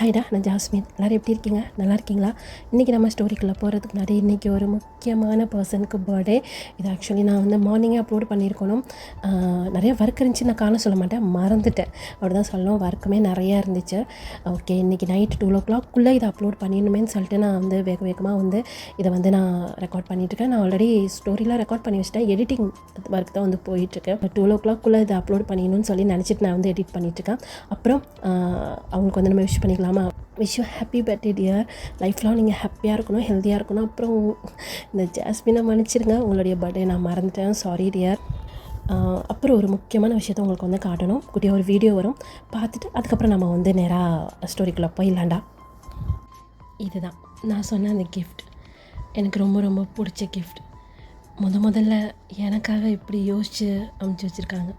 ஹாய்டா, நான் ஜாஸ்மின். எல்லோரும் எப்படி இருக்கீங்க? நல்லா இருக்கீங்களா? இன்றைக்கி நம்ம ஸ்டோரிக்குள்ளே போகிறதுக்கு முன்னாடி இன்றைக்கி ஒரு முக்கியமான பர்சனுக்கு பர்த்டே. இது ஆக்சுவலி நான் முன்னார்னிங்கே அப்லோட் பண்ணியிருக்கணும். நிறைய ஒர்க் இருந்துச்சு, நான் காண சொல்ல மாட்டேன், மறந்துட்டேன் அப்படி தான் சொல்லணும். ஒர்க்குமே நிறையா இருந்துச்சு. ஓகே, இன்றைக்கி நைட்டு 2 o'clock இதை அப்லோட் பண்ணிடணுமேன்னு சொல்லிட்டு நான் வேகமாக இதை நான் ரெக்கார்ட் பண்ணிகிட்ருக்கேன். நான் ஆல்ரெடி ஸ்டோரிலாம் ரெக்கார்ட் பண்ணி வச்சுட்டேன். எடிட்டிங் ஒர்க் தான் போயிட்டுருக்கு. 2 o'clock இதை அப்லோட் பண்ணிடணும்னு சொல்லி நினச்சிட்டு நான் எடிட் பண்ணிகிட்ருக்கேன். அப்புறம் அவங்களுக்கு நம்ம விஷ் பண்ணிக்கலாம். Wish you happy birthday dear. லைஃப்லாம் நீங்கள் ஹாப்பியாக இருக்கணும், ஹெல்த்தியாக இருக்கணும். அப்புறம் இந்த ஜாஸ்மினை மன்னிச்சிருங்க, உங்களுடைய பர்த்டே நான் மறந்துட்டேன், சாரி டியர். அப்புறம் ஒரு முக்கியமான விஷயத்தை உங்களுக்கு காட்டணும். குட்டியாக ஒரு வீடியோ வரும், பார்த்துட்டு அதுக்கப்புறம் நம்ம நேராக ஸ்டோரிக்குள்ளே போயிடலாண்டா. இதுதான் நான் சொன்ன அந்த கிஃப்ட். எனக்கு ரொம்ப ரொம்ப பிடிச்ச கிஃப்ட். முதல்ல எனக்காக இப்படி யோசித்து அமுச்சு வச்சுருக்காங்க.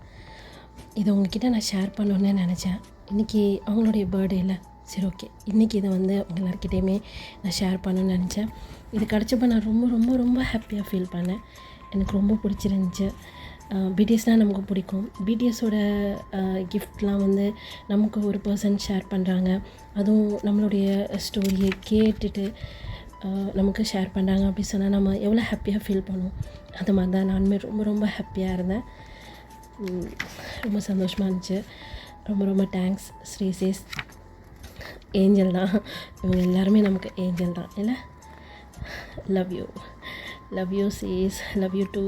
இதை உங்ககிட்ட நான் ஷேர் பண்ணணுன்னு நினச்சேன். இன்றைக்கி அவங்களுடைய பர்த்டேயில் சரி ஓகே, இன்றைக்கி இதை உங்கள் எல்லாருக்கிட்டேயுமே நான் ஷேர் பண்ணணுன்னு நினச்சேன். இது கிடச்சப்போ நான் ரொம்ப ரொம்ப ரொம்ப ஹாப்பியாக ஃபீல் பண்ணேன். எனக்கு ரொம்ப பிடிச்சிருந்துச்சி. பிடிஎஸ்னால் நமக்கு பிடிக்கும். பிடிஎஸோட கிஃப்ட்லாம் நமக்கு ஒரு பர்சன் ஷேர் பண்ணுறாங்க. அதுவும் நம்மளுடைய ஸ்டோரியை கேட்டுட்டு நமக்கு ஷேர் பண்ணுறாங்க அப்படி சொன்னால் நம்ம எவ்வளோ ஹாப்பியாக ஃபீல் பண்ணுவோம். அது மாதிரி தான் நானுமே ரொம்ப ரொம்ப ஹாப்பியாக இருந்தேன். ரொம்ப சந்தோஷமாக இருந்துச்சு. ரொம்ப ரொம்ப தேங்க்ஸ் ஸ்ரீசேஸ். ஏஞ்சல் தான் இவங்க எல்லாருமே, நமக்கு ஏஞ்சல் தான் இல்லை. Love you cheese, love you too.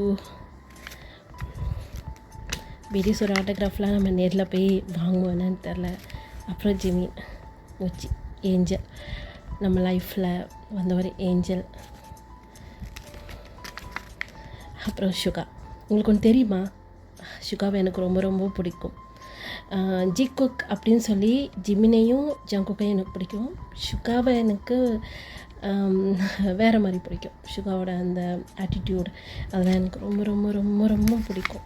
பிடிஎஸோட ஆட்டோகிராஃப்லாம் நம்ம நேரில் போய் வாங்குவோன்னு தெரில. அப்புறம் ஜிமின் உச்சி ஏஞ்சல், நம்ம லைஃப்பில் வந்த ஒரு ஏஞ்சல். அப்புறம் சுகா. உங்களுக்கு ஒன்று தெரியுமா, சுகாவை எனக்கு ரொம்ப ரொம்ப பிடிக்கும். ஜிகுக் அப்படின்னு சொல்லி ஜிமினையும் ஜங்குக்கையும் எனக்கு பிடிக்கும். சுகாவை எனக்கு வேறு மாதிரி பிடிக்கும். சுகாவோட அந்த ஆட்டிடியூட் அதெல்லாம் எனக்கு ரொம்ப ரொம்ப ரொம்ப ரொம்ப பிடிக்கும்.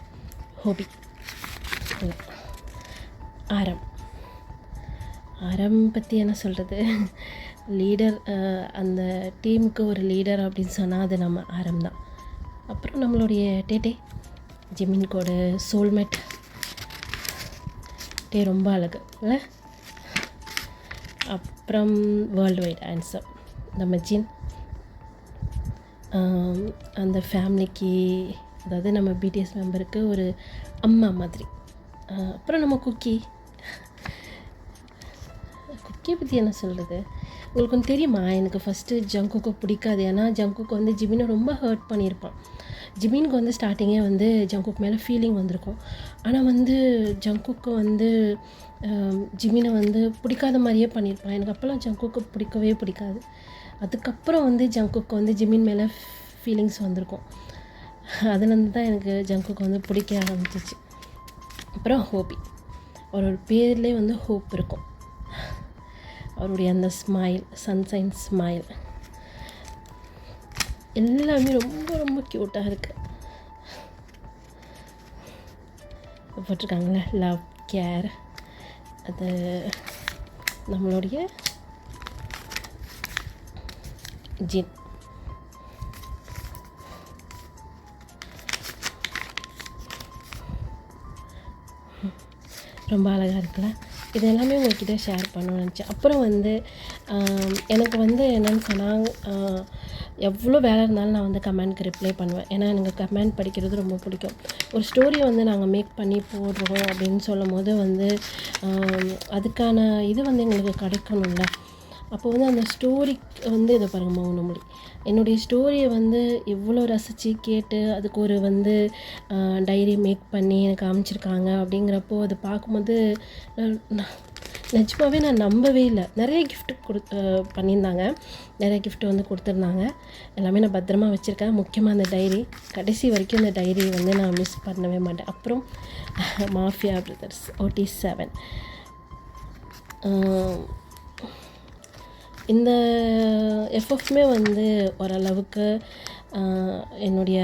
ஹோபி. ஆரம் பற்றி என்ன சொல்கிறது, லீடர். அந்த டீமுக்கு ஒரு லீடர் அப்படின்னு சொன்னால் அது நம்ம ஆரம் தான். அப்புறம் நம்மளுடைய டேட்டே, ஜிமின்கோட சோல்மேட். ரொம்ப அழகு இல்லை. அப்புறம் வேர்ல்டு வைட் ஆன்சர் நம்ம ஜின். அந்த ஃபேமிலிக்கு, அதாவது நம்ம பிடிஎஸ் மெம்பருக்கு ஒரு அம்மா மாதிரி. அப்புறம் நம்ம குக்கியை பற்றி என்ன சொல்கிறது, உங்களுக்கு ஒன்று தெரியுமா, எனக்கு ஃபஸ்ட்டு ஜங்குக்கு பிடிக்காது. ஏன்னா ஜங்குக்கு ஜிமினை ரொம்ப ஹர்ட் பண்ணியிருப்பான். ஜிமினுக்கு ஸ்டார்டிங்கே ஜங்குக்கு மேலே ஃபீலிங் வந்திருக்கும். ஆனால் ஜங்குக்கு ஜிமினை பிடிக்காத மாதிரியே பண்ணியிருப்பான். எனக்கு அப்போல்லாம் ஜங்குக்கு பிடிக்கவே பிடிக்காது. அதுக்கப்புறம் ஜங்குக்கு ஜிமின் மேலே ஃபீலிங்ஸ் வந்திருக்கும். அதுலேருந்து தான் எனக்கு ஜங்குக்கு பிடிக்க ஆரம்பிச்சிச்சு. அப்புறம் ஹோபி. அவரோட பேர்லேயே ஹோப் இருக்கும். அவருடைய அந்த ஸ்மைல், சன்சைன் ஸ்மைல் எல்லாமே ரொம்ப ரொம்ப க்யூட்டாக இருக்குது. போட்டிருக்காங்களே லவ் கேர், அது நம்மளுடைய ஜின். ரொம்ப அழகாக இருக்குல்ல. இது எல்லாமே உங்கள்கிட்ட ஷேர் பண்ணணும்னு நினச்சேன். அப்புறம் எனக்கு என்னென்னு சொன்னால், எவ்வளோ வேலை இருந்தாலும் நான் கமெண்ட்க்கு ரிப்ளை பண்ணுவேன். ஏன்னா எனக்கு கமெண்ட் படிக்கிறது ரொம்ப பிடிக்கும். ஒரு ஸ்டோரி நாங்கள் மேக் பண்ணி போடுறோம் அப்படின்னு சொல்லும் போது அதுக்கான இது எங்களுக்கு கிடைக்கணும்ல. அப்போ அந்த ஸ்டோரிக்கு இதை பாருங்கள், மௌனமொழி. என்னுடைய ஸ்டோரியை எவ்வளோ ரசித்து கேட்டு அதுக்கு ஒரு டைரி மேக் பண்ணி எனக்கு அமைச்சிருக்காங்க. அப்படிங்கிறப்போ அதை பார்க்கும்போது நிஜமாகவே நான் நம்பவே இல்லை. நிறைய கிஃப்ட் பண்ணியிருந்தாங்க, நிறைய கிஃப்ட் கொடுத்துருந்தாங்க. எல்லாமே நான் பத்திரமா வச்சுருக்கேன். முக்கியமாக அந்த டைரி, கடைசி வரைக்கும் அந்த டைரி நான் மிஸ் பண்ணவே மாட்டேன். அப்புறம் மாஃபியா பிரதர்ஸ் OT7. இந்த எஃப்எஃப்மே ஓரளவுக்கு என்னுடைய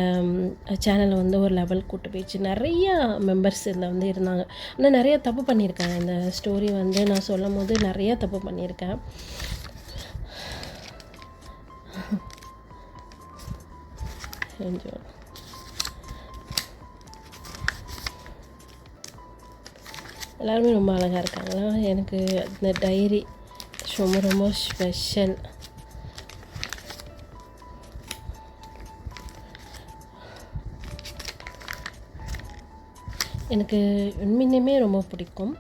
சேனலை ஒரு லெவல் கூட்டு போயிடுச்சு. நிறையா மெம்பர்ஸ் இதில் இருந்தாங்க. ஆனால் நிறையா தப்பு பண்ணியிருக்கேன். இந்த ஸ்டோரி நான் சொல்லும் போது நிறையா தப்பு பண்ணியிருக்கேன். எல்லாருமே ரொம்ப அழகாக இருக்காங்களா. எனக்கு இந்த டைரி ரொம்ப ரொம்ப ஸ்பெஷல். எனக்கு விண்மீனுமே ரொம்ப பிடிக்கும்.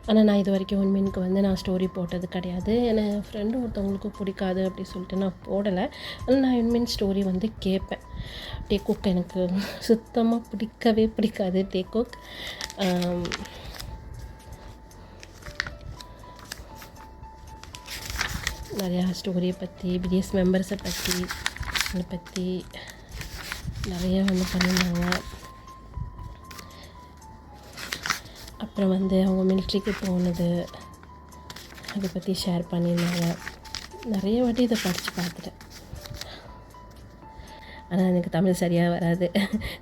ஆனால் நான் இது வரைக்கும் விண்மீனுக்கு வந்து நான் ஸ்டோரி போட்டது கிடையாது. என் ஃப்ரெண்டு ஒருத்தவங்களுக்கு பிடிக்காது அப்படி சொல்லிட்டு நான் போடலை. ஆனால் நான் விண்மீன் ஸ்டோரி வந்து கேட்பேன். டேகோக் எனக்கு சுத்தமாக பிடிக்கவே பிடிக்காது. டேகோக் நிறையா ஸ்டோரியை பற்றி, பிடிஎஸ் மெம்பர்ஸை பற்றி, அதை பற்றி நிறையா வந்து பண்ணியிருந்தாங்க. அப்புறம் வந்து அவங்க மிலிட்ரிக்கு போனது அதை பற்றி ஷேர் பண்ணியிருந்தாங்க. நிறைய வாட்டி இதை படித்து பார்த்துட்டேன். ஆனால் எனக்கு தமிழ் சரியாக வராது,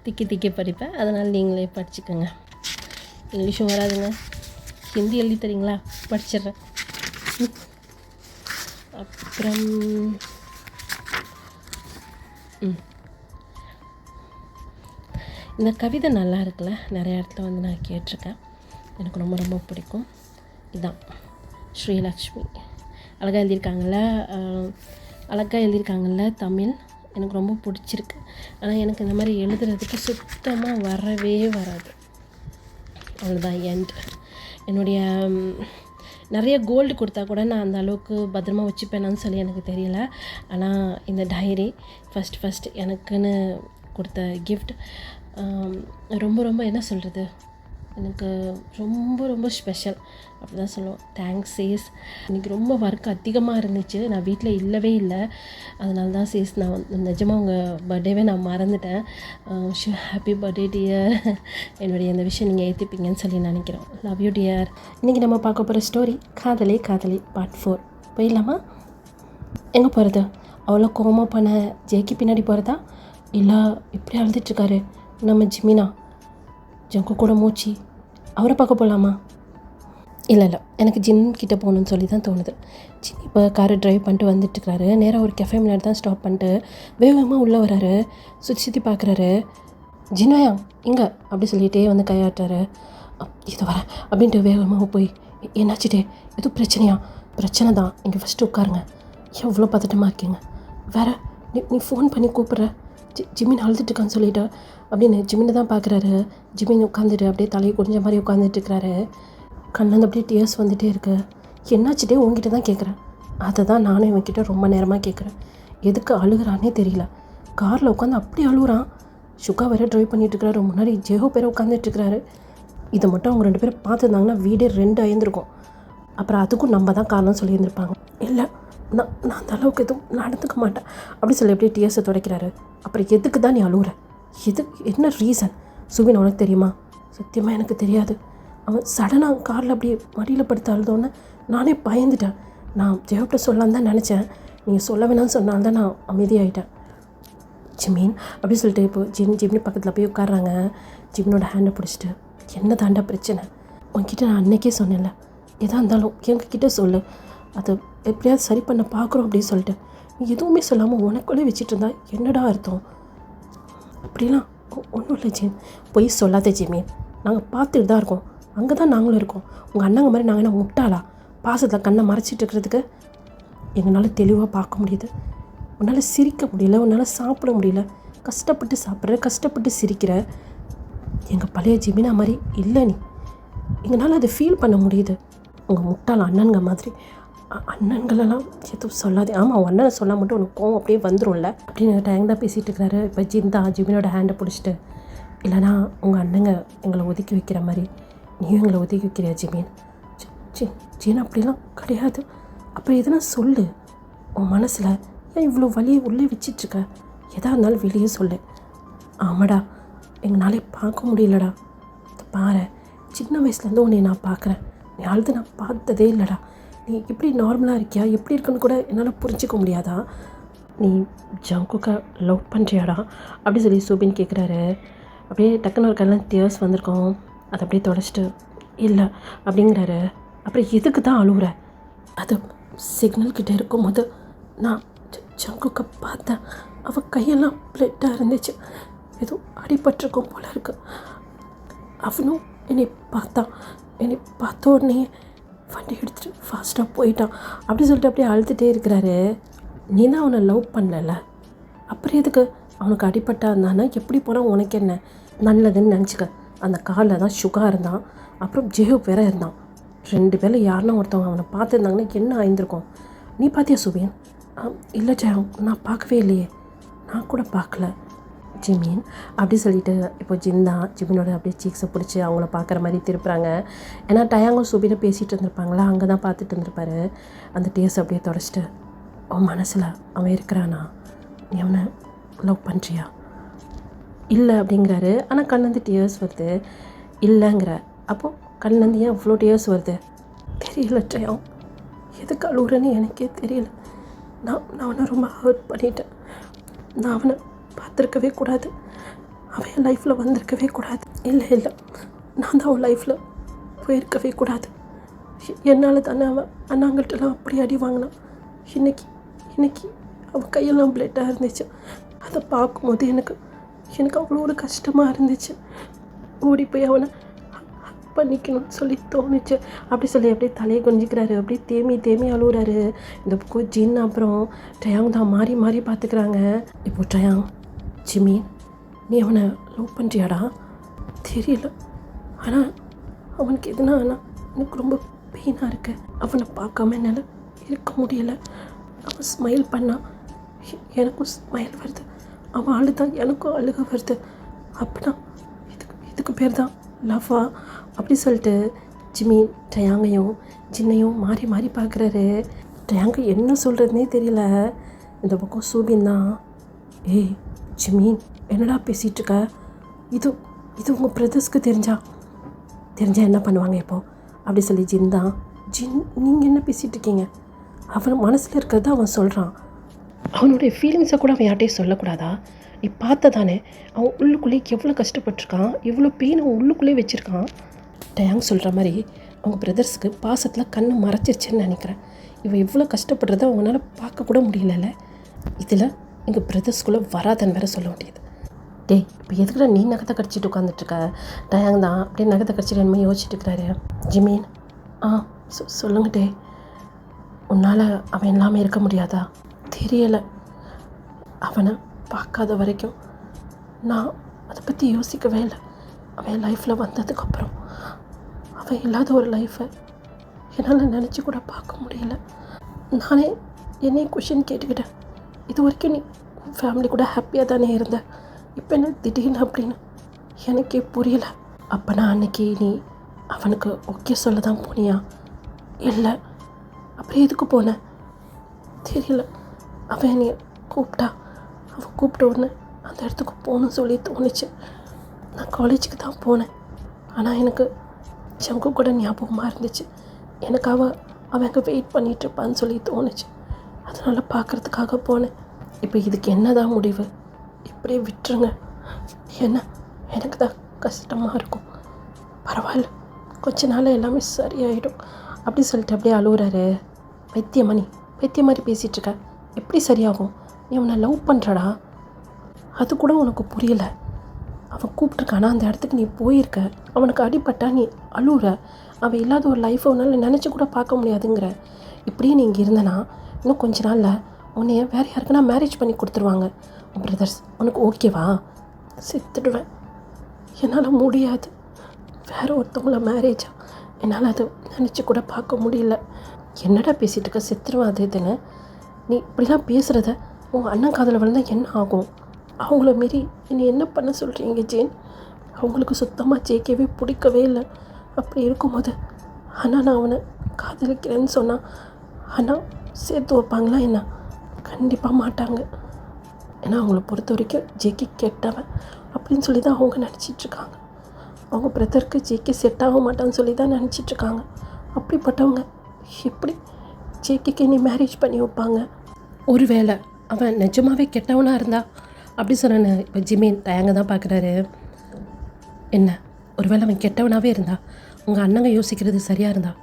திக்கி திக்கி படிப்பேன். அதனால் நீங்களே படிச்சுக்கோங்க. இங்கிலீஷும் வராதுங்க, ஹிந்தி எழுதி தரீங்களா, படிச்சிடுறேன். அப்புறம் இந்த கவிதை நல்லா இருக்குல்ல, நிறைய இடத்துல வந்து நான் கேட்டிருக்கேன். எனக்கு ரொம்ப ரொம்ப பிடிக்கும். இதுதான் ஸ்ரீலக்ஷ்மி. அழகாக எழுதியிருக்காங்கல்ல தமிழ். எனக்கு ரொம்ப பிடிச்சிருக்கு. ஆனால் எனக்கு இந்த மாதிரி எழுதுறதுக்கு சுத்தமாக வரவே வராது. அவ்வளோதான், எண்ட். என்னுடைய நிறைய கோல்டு கொடுத்தா கூட நான் அந்த அளவுக்கு பத்திரமா வச்சுப்பேனான்னு சொல்லி எனக்கு தெரியல. ஆனால் இந்த டைரி ஃபஸ்ட் எனக்குன்னு கொடுத்த கிஃப்ட் ரொம்ப ரொம்ப என்ன சொல்கிறது, எனக்கு ரொம்ப ரொம்ப ஸ்பெஷல் அப்படி தான் சொல்லுவோம். தேங்க்ஸ் சேஸ். இன்றைக்கி ரொம்ப ஒர்க் அதிகமாக இருந்துச்சு, நான் வீட்டில் இல்லவே இல்லை. அதனால தான் சேஸ் நான் நிஜமாக உங்கள் பர்த்டேவே நான் மறந்துட்டேன். Happy birthday dear. என்னுடைய இந்த விஷயம் நீங்கள் ஏற்றுப்பீங்கன்னு சொல்லி நினைக்கிறோம். Love you dear. இன்றைக்கி நம்ம பார்க்க போகிற ஸ்டோரி காதலே காதலி பார்ட் 4. போயிடலாமா? எங்கே போகிறது? அவ்வளோ கோவமாக பண்ண ஜேக்கு பின்னாடி போகிறதா, இல்லை இப்படி அழுதுட்டுருக்காரு நம்ம ஜிமினா, ஜங்கு கூட மூச்சு, அவரை பார்க்க போகலாமா? இல்லை எனக்கு ஜின் கிட்டே போகணுன்னு சொல்லி தான் தோணுது. ஜின் இப்போ காரை ட்ரைவ் பண்ணிட்டு வந்துட்டுருக்காரு. நேராக ஒரு கெஃபே முன்னாடி தான் ஸ்டாப் பண்ணிட்டு வேகமாக உள்ளே வராரு. சுற்றி பார்க்குறாரு. ஜின்வாயா இங்கே அப்படி சொல்லிகிட்டே வந்து கையாட்டுறாரு. இது வரேன் அப்படின்ட்டு வேகமாக போய், என்னாச்சுட்டே, எதுவும் பிரச்சனையா? பிரச்சனை தான், இங்கே ஃபஸ்ட்டு உட்காருங்க. எவ்வளோ பதட்டமாக இருக்கீங்க வேறு, நீ ஃபோன் பண்ணி கூப்பிட்ற, ஜிமின் அழுதுட்டுருக்கான்னு சொல்லிவிட்டு அப்படின்னு ஜிமினை தான் பார்க்குறாரு. ஜிமின் உட்காந்துட்டு அப்படியே தலையை குடிஞ்ச மாதிரி உட்காந்துட்டுருக்கிறாரு. கண்ணந்து அப்படியே டியர்ஸ் வந்துகிட்டே இருக்கு. என்னாச்சுட்டே உங்ககிட்ட தான் கேட்குறேன். அதை தான் நானும் இவன்கிட்ட ரொம்ப நேரமாக கேட்குறேன். எதுக்கு அழுகிறானே தெரியல. காரில் உட்காந்து அப்படி அழுகுறான். சுகா வேறு ட்ரைவ் பண்ணிகிட்ருக்கிறாரு. முன்னாடி ஜெஹோ பேரை உட்காந்துட்டுருக்கிறாரு. இதை மட்டும் அவங்க 2 பேரும் பார்த்துருந்தாங்கன்னா வீடே 2 ஆயிருந்திருக்கும். அப்புறம் அதுக்கும் நம்ம தான் காரணம் சொல்லியிருந்திருப்பாங்க. இல்லை நான் அந்த அளவுக்கு எதுவும் நடந்துக்க மாட்டேன் அப்படி சொல்லி அப்படியே டியர்ஸை துடைக்கிறாரு. அப்புறம் எதுக்கு தான் நீ அழுகுற? என்ன ரீசன்? சுபின் உனக்கு தெரியுமா? சத்தியமாக எனக்கு தெரியாது. அவன் சடனாக காரில் அப்படியே மடியில் படுத்து அழுதோன்னே நானே பயந்துட்டேன். நான் ஜெயப்ட சொல்லலான்னு தான் நினச்சேன். நீங்கள் சொல்ல வேணாம்னு சொன்னால்தான் நான் அமைதியாகிட்டேன். ஜிமின் அப்படி சொல்லிட்டு இப்போ ஜிமினி பக்கத்தில் போய் உட்காடுறாங்க. ஜிமினோட ஹேண்டை பிடிச்சிட்டு, என்ன தாண்டா பிரச்சனை? உன்கிட்ட நான் அன்றைக்கே சொன்னேன்ல, எதாக இருந்தாலும் எங்ககிட்ட சொல்லு, அதை எப்படியாவது சரி பண்ண பார்க்குறோம் அப்படின்னு சொல்லிட்டு நீ எதுவுமே சொல்லாமல் உனக்குள்ளே வச்சுட்டு இருந்தா என்னடா அர்த்தம்? அப்படிலாம் ஒன்றும் இல்லை ஜிம், பொய் சொல்லாத ஜிமின். நாங்கள் பார்த்துட்டு தான் இருக்கோம், அங்கே தான் நாங்களும் இருக்கோம். உங்கள் அண்ணங்க மாதிரி நாங்கள் என்ன முட்டாளா? பாசத்தில் கண்ணை மறைச்சிட்டு இருக்கிறதுக்கு எங்களால் தெளிவாக பார்க்க முடியுது. உன்னால் சிரிக்க முடியல, உன்னால் சாப்பிட முடியல. கஷ்டப்பட்டு சாப்பிட்ற, கஷ்டப்பட்டு சிரிக்கிற. எங்கள் பழைய ஜிமினா மாதிரி இல்லை நீ. எங்களால் அதை ஃபீல் பண்ண முடியுது. உங்கள் முட்டாள் அண்ணனுங்க மாதிரி. அண்ணன்களெல்லாம் எதுவும் சொல்லாதே. ஆமாம், உன் அண்ணனை சொன்னால் மட்டும் உனக்கு கோவம் அப்படியே வந்துடும்ல அப்படின்னு டேங்காக பேசிகிட்டு இருக்கிறாரு. இப்போ ஜிமினோட ஹேண்டை பிடிச்சிட்டு, இல்லைனா உங்கள் அண்ணங்க எங்களை ஒதுக்கி வைக்கிற மாதிரி நீயும் எங்களை ஒதுக்கி வைக்கிறியா ஜிமின்? ஜீன் அப்படிலாம் கிடையாது. அப்புறம் எதுனா சொல்லு. உன் மனசில் ஏன் இவ்வளோ வலியை உள்ளே வச்சிட்ருக்க? எதாக இருந்தாலும் வெளியே சொல்லு. ஆமாடா, எங்களாலே பார்க்க முடியலடா. பாரு, சின்ன வயசுலேருந்து உன்னை நான் பார்க்குறேன். நீ அழுது நான் பார்த்ததே இல்லைடா. நீ இப்படி நார்மலாக இருக்கியா, எப்படி இருக்குன்னு கூட என்னால் புரிஞ்சிக்க முடியாதா? நீ ஜங்குக்கை லவ் பண்ணுறியாடா அப்படி சொல்லி சுபின் கேட்குறாரு. அப்படியே டக்குன்னு ஒரு கண்ணெலாம் டியர்ஸ் வந்திருக்கோம். அதை அப்படியே தொடச்சிட்டு இல்லை அப்படிங்கிறாரு. அப்புறம் எதுக்கு தான் அழுகுற? அது சிக்னல் கிட்டே இருக்கும்போது நான் ஜங்குக்கை பார்த்தேன். அவள் கையெல்லாம் பிளட்டாக இருந்துச்சு. ஏதோ அடிபட்டிருக்கும் போல இருக்கு. அவனும் என்னை பார்த்தான். என்னை பார்த்த உடனே வண்டி எடுத்துகிட்டு ஃபாஸ்ட்டாக போயிட்டான். அப்படி சொல்லிட்டு அப்படியே அழுதுகிட்டே இருக்கிறாரு. நீ தான் அவனை லவ் பண்ணல, அப்புறம் எதுக்கு அவனுக்கு அடிபட்டா இருந்தானா எப்படி போனால் உனக்கு என்ன? நல்லதுன்னு நினச்சிக்க. அந்த காலில் தான் சுகா இருந்தான், அப்புறம் ஜெயூப் வேற இருந்தான். 2 பேரில் யாருன்னா ஒருத்தவங்க அவனை பார்த்துருந்தாங்கன்னா என்ன ஆயிருந்திருக்கும்? நீ பார்த்தியா சுபின்? இல்லை ஜெயம், நான் பார்க்கவே இல்லையே. நான் கூட பார்க்கல ஜிமின். அப்படி சொல்லிட்டு இப்போ ஜிமினோட அப்படியே சீக்ஸை பிடிச்சி அவங்கள பார்க்குற மாதிரி திருப்புறாங்க. ஏன்னா டயாங்கும் சுபினை பேசிகிட்டு இருந்திருப்பாங்களா, அங்கே தான் பார்த்துட்டு இருந்திருப்பாரு. அந்த டேஸ் அப்படியே தொடச்சிட்டு, அவன் மனசில் அவன் இருக்கிறானா? நீ அவனை லவ் பண்ணுறியா? இல்லை அப்படிங்கிறாரு. ஆனால் கண்லேருந்து டியர்ஸ் வருது. இல்லைங்கிற. அப்போது கண்லேருந்து ஏன் அவ்வளோ டியர்ஸ் வருது? தெரியல ஜெயம், எதுக்கு அழுகுறேன்னு எனக்கே தெரியல. நான் அவனை ரொம்ப ஹர்ட் பண்ணிட்டேன். நான் அவனை பார்த்துருக்கவே கூடாது. அவன் என் லைஃப்பில் வந்திருக்கவே கூடாது. இல்லை, நான் தான் அவன் லைஃப்பில் போயிருக்கவே கூடாது. என்னால் தானே அவன் அண்ணாங்கள்ட்டெல்லாம் அப்படி அடி வாங்கினான். இன்னைக்கு அவன் கையெல்லாம் பிளட்டாக இருந்துச்சு. அதை பார்க்கும்போது எனக்கு அவ்வளோ ஒரு கஷ்டமாக இருந்துச்சு. ஓடி போய் அவனை பண்ணிக்கணும்னு சொல்லி தோணுச்சு. அப்படி சொல்லி அப்படியே தலையை கொஞ்சிக்கிறாரு. அப்படியே தேமி அழுகுறாரு. இந்த பக்கம் ஜின் அப்புறம் டயாங் தான் மாறி பார்த்துக்கிறாங்க. இப்போ டயாங், ஜிமின், நீ அவனை லவ் பண்ணுறியாடா? தெரியல, ஆனால் அவனுக்கு எதுனா ஆனால் எனக்கு ரொம்ப பெயினாக இருக்கு. அவனை பார்க்காம என்னால் இருக்க முடியலை. அவன் ஸ்மைல் பண்ணான், எனக்கும் ஸ்மைல் வருது. அவன் அழுதான், எனக்கும் அழுக வருது. அப்படின்னா இதுக்கு பேர் தான் லவ்வா? அப்படி சொல்லிட்டு ஜிமின் டயாங்கையும் ஜின்னையும் மாறி பார்க்குறாரு. டயாங்கு என்ன சொல்கிறதுனே தெரியல. இந்த பக்கம் சூபின் தான், ஏய் ஜிமின், என்னடா பேசிகிட்ருக்க? இது உங்கள் பிரதர்ஸ்க்கு தெரிஞ்சால் என்ன பண்ணுவாங்க இப்போது? அப்படி சொல்லி ஜின் நீங்கள் என்ன பேசிகிட்டு இருக்கீங்க? அவன் மனசில் இருக்கிறத அவன் சொல்கிறான். அவனுடைய ஃபீலிங்ஸை கூட அவன் யார்கிட்டையும் சொல்லக்கூடாதா? நீ பார்த்த தானே அவன் உள்ளுக்குள்ளேயே எவ்வளோ கஷ்டப்பட்டுருக்கான், எவ்வளோ பெயின் அவன் உள்ளுக்குள்ளேயே வச்சுருக்கான். டயாங் சொல்கிற மாதிரி அவங்க பிரதர்ஸுக்கு பாசத்தில் கண்ணை மறைச்சிருச்சுன்னு நினைக்கிறேன். இவன் இவ்வளோ கஷ்டப்படுறத அவங்களால பார்க்கக்கூட முடியலல்ல. இதில் எங்கள் பிரதர்ஸ்குள்ளே வராதன்னு வேற சொல்ல முடியுது. டேய், இப்போ எதுக்குடா நீ நகத்தை கடிச்சிட்டு உட்காந்துட்ருக்க? டயாங் தான் அப்படியே நகத்தை கடிச்சிட்டு என்னமோ யோசிச்சுட்டு இருக்கிறாரு. ஜிமீன், சொல்லுங்க டே, உன்னால் அவன் எல்லாமே இருக்க முடியாதா? தெரியலை, அவனை பார்க்காத வரைக்கும் நான் அதை பற்றி யோசிக்கவே இல்லை. அவன் லைஃப்பில் வந்ததுக்கப்புறம் அவன் இல்லாத ஒரு லைஃப்பை என்னால் நினச்சி கூட பார்க்க முடியல. நானே என்னையும் கொஷின் கேட்டுக்கிட்டேன். இது வரைக்கும் நீ ஃபேமிலி கூட ஹாப்பியாக தானே இருந்த, இப்போ என்ன திடீர்னு அப்படின்னு எனக்கே புரியல. அப்போனா அன்னைக்கு நீ அவனுக்கு ஓகே சொல்ல தான் போனியா? இல்லை, அப்புறம் எதுக்கு போனேன் தெரியல. அவன் என்னை கூப்பிட்டா, அவன் கூப்பிட்ட உடனே அந்த இடத்துக்கு போகணும்னு சொல்லி தோணுச்சு. நான் காலேஜுக்கு தான் போனேன். ஆனால் எனக்கு ஜங்கு கூட ஞாபகமாக இருந்துச்சு. எனக்கு அவன் அங்கே வெயிட் பண்ணிகிட்ருப்பான்னு சொல்லி தோணுச்சு. அதனால் பார்க்குறதுக்காக போனேன். இப்போ இதுக்கு என்ன தான் முடிவு? இப்படியே விட்டுருங்க. எனக்கு தான் கஷ்டமாக இருக்கும். பரவாயில்ல, கொஞ்ச நாள் எல்லாமே சரியாயிடும் அப்படி சொல்லிட்டு அப்படியே அழுகுறாரு. பைத்தியம் மாதிரி பேசிகிட்ருக்க, எப்படி சரியாகும்? நீ அவனை லவ் பண்ணுறடா, அது கூட உனக்கு புரியலை. அவன் கூப்பிட்ருக்கானா, அந்த இடத்துக்கு நீ போயிருக்க, அவனுக்கு அடிபட்டா நீ அழுகுற. அவன் இல்லாத ஒரு லைஃப்பை உன்னால் நினச்சி கூட பார்க்க முடியாதுங்கிற. இப்படியே நீ இங்கே இருந்தனா இன்னும் கொஞ்ச நாளில் உன்னைய வேறு யாருக்குன்னா மேரேஜ் பண்ணி கொடுத்துருவாங்க. உன் பிரதர்ஸ் உனக்கு ஓகேவா? செத்துடுவேன், என்னால் முடியாது. வேறு ஒருத்தவங்கள மேரேஜா? என்னால் அதை நினச்சி கூட பார்க்க முடியல. என்னடா பேசிகிட்டு இருக்க? செத்துருவேன் அது இதுன்னு. நீ இப்படிலாம் பேசுகிறத உங்கள் அண்ணன் காதில் விழுந்தால் என்ன ஆகும்? அவங்கள மீறி நீ என்ன பண்ண சொல்கிறீங்க ஜேன்? அவங்களுக்கு சுத்தமாக ஜெயிக்கவே பிடிக்கவே இல்லை. அப்படி இருக்கும்போது அண்ணா நான் அவனை காதலிக்கிறேன்னு சொன்னால் அண்ணா சேர்த்து வைப்பாங்களா என்ன? கண்டிப்பாக மாட்டாங்க. ஏன்னா அவங்கள பொறுத்த வரைக்கும் ஜேக்கி கெட்டவன் அப்படின்னு சொல்லி தான் அவங்க நினச்சிட்ருக்காங்க. அவங்க பிரதருக்கு ஜேக்கி செட் ஆக மாட்டான்னு சொல்லி தான் நினச்சிட்ருக்காங்க. அப்படிப்பட்டவங்க எப்படி ஜேக்கிக்கு நீ மேரேஜ் பண்ணி வைப்பாங்க? ஒருவேளை அவன் நிஜமாகவே கெட்டவனாக இருந்தா அப்படி சொன்னேன்னு இப்போ ஜிமீன் தயங்க தான் பார்க்குறாரு. என்ன, ஒருவேளை அவன் கெட்டவனாகவே இருந்தா, உங்கள் அண்ணங்க யோசிக்கிறது சரியாக இருந்தா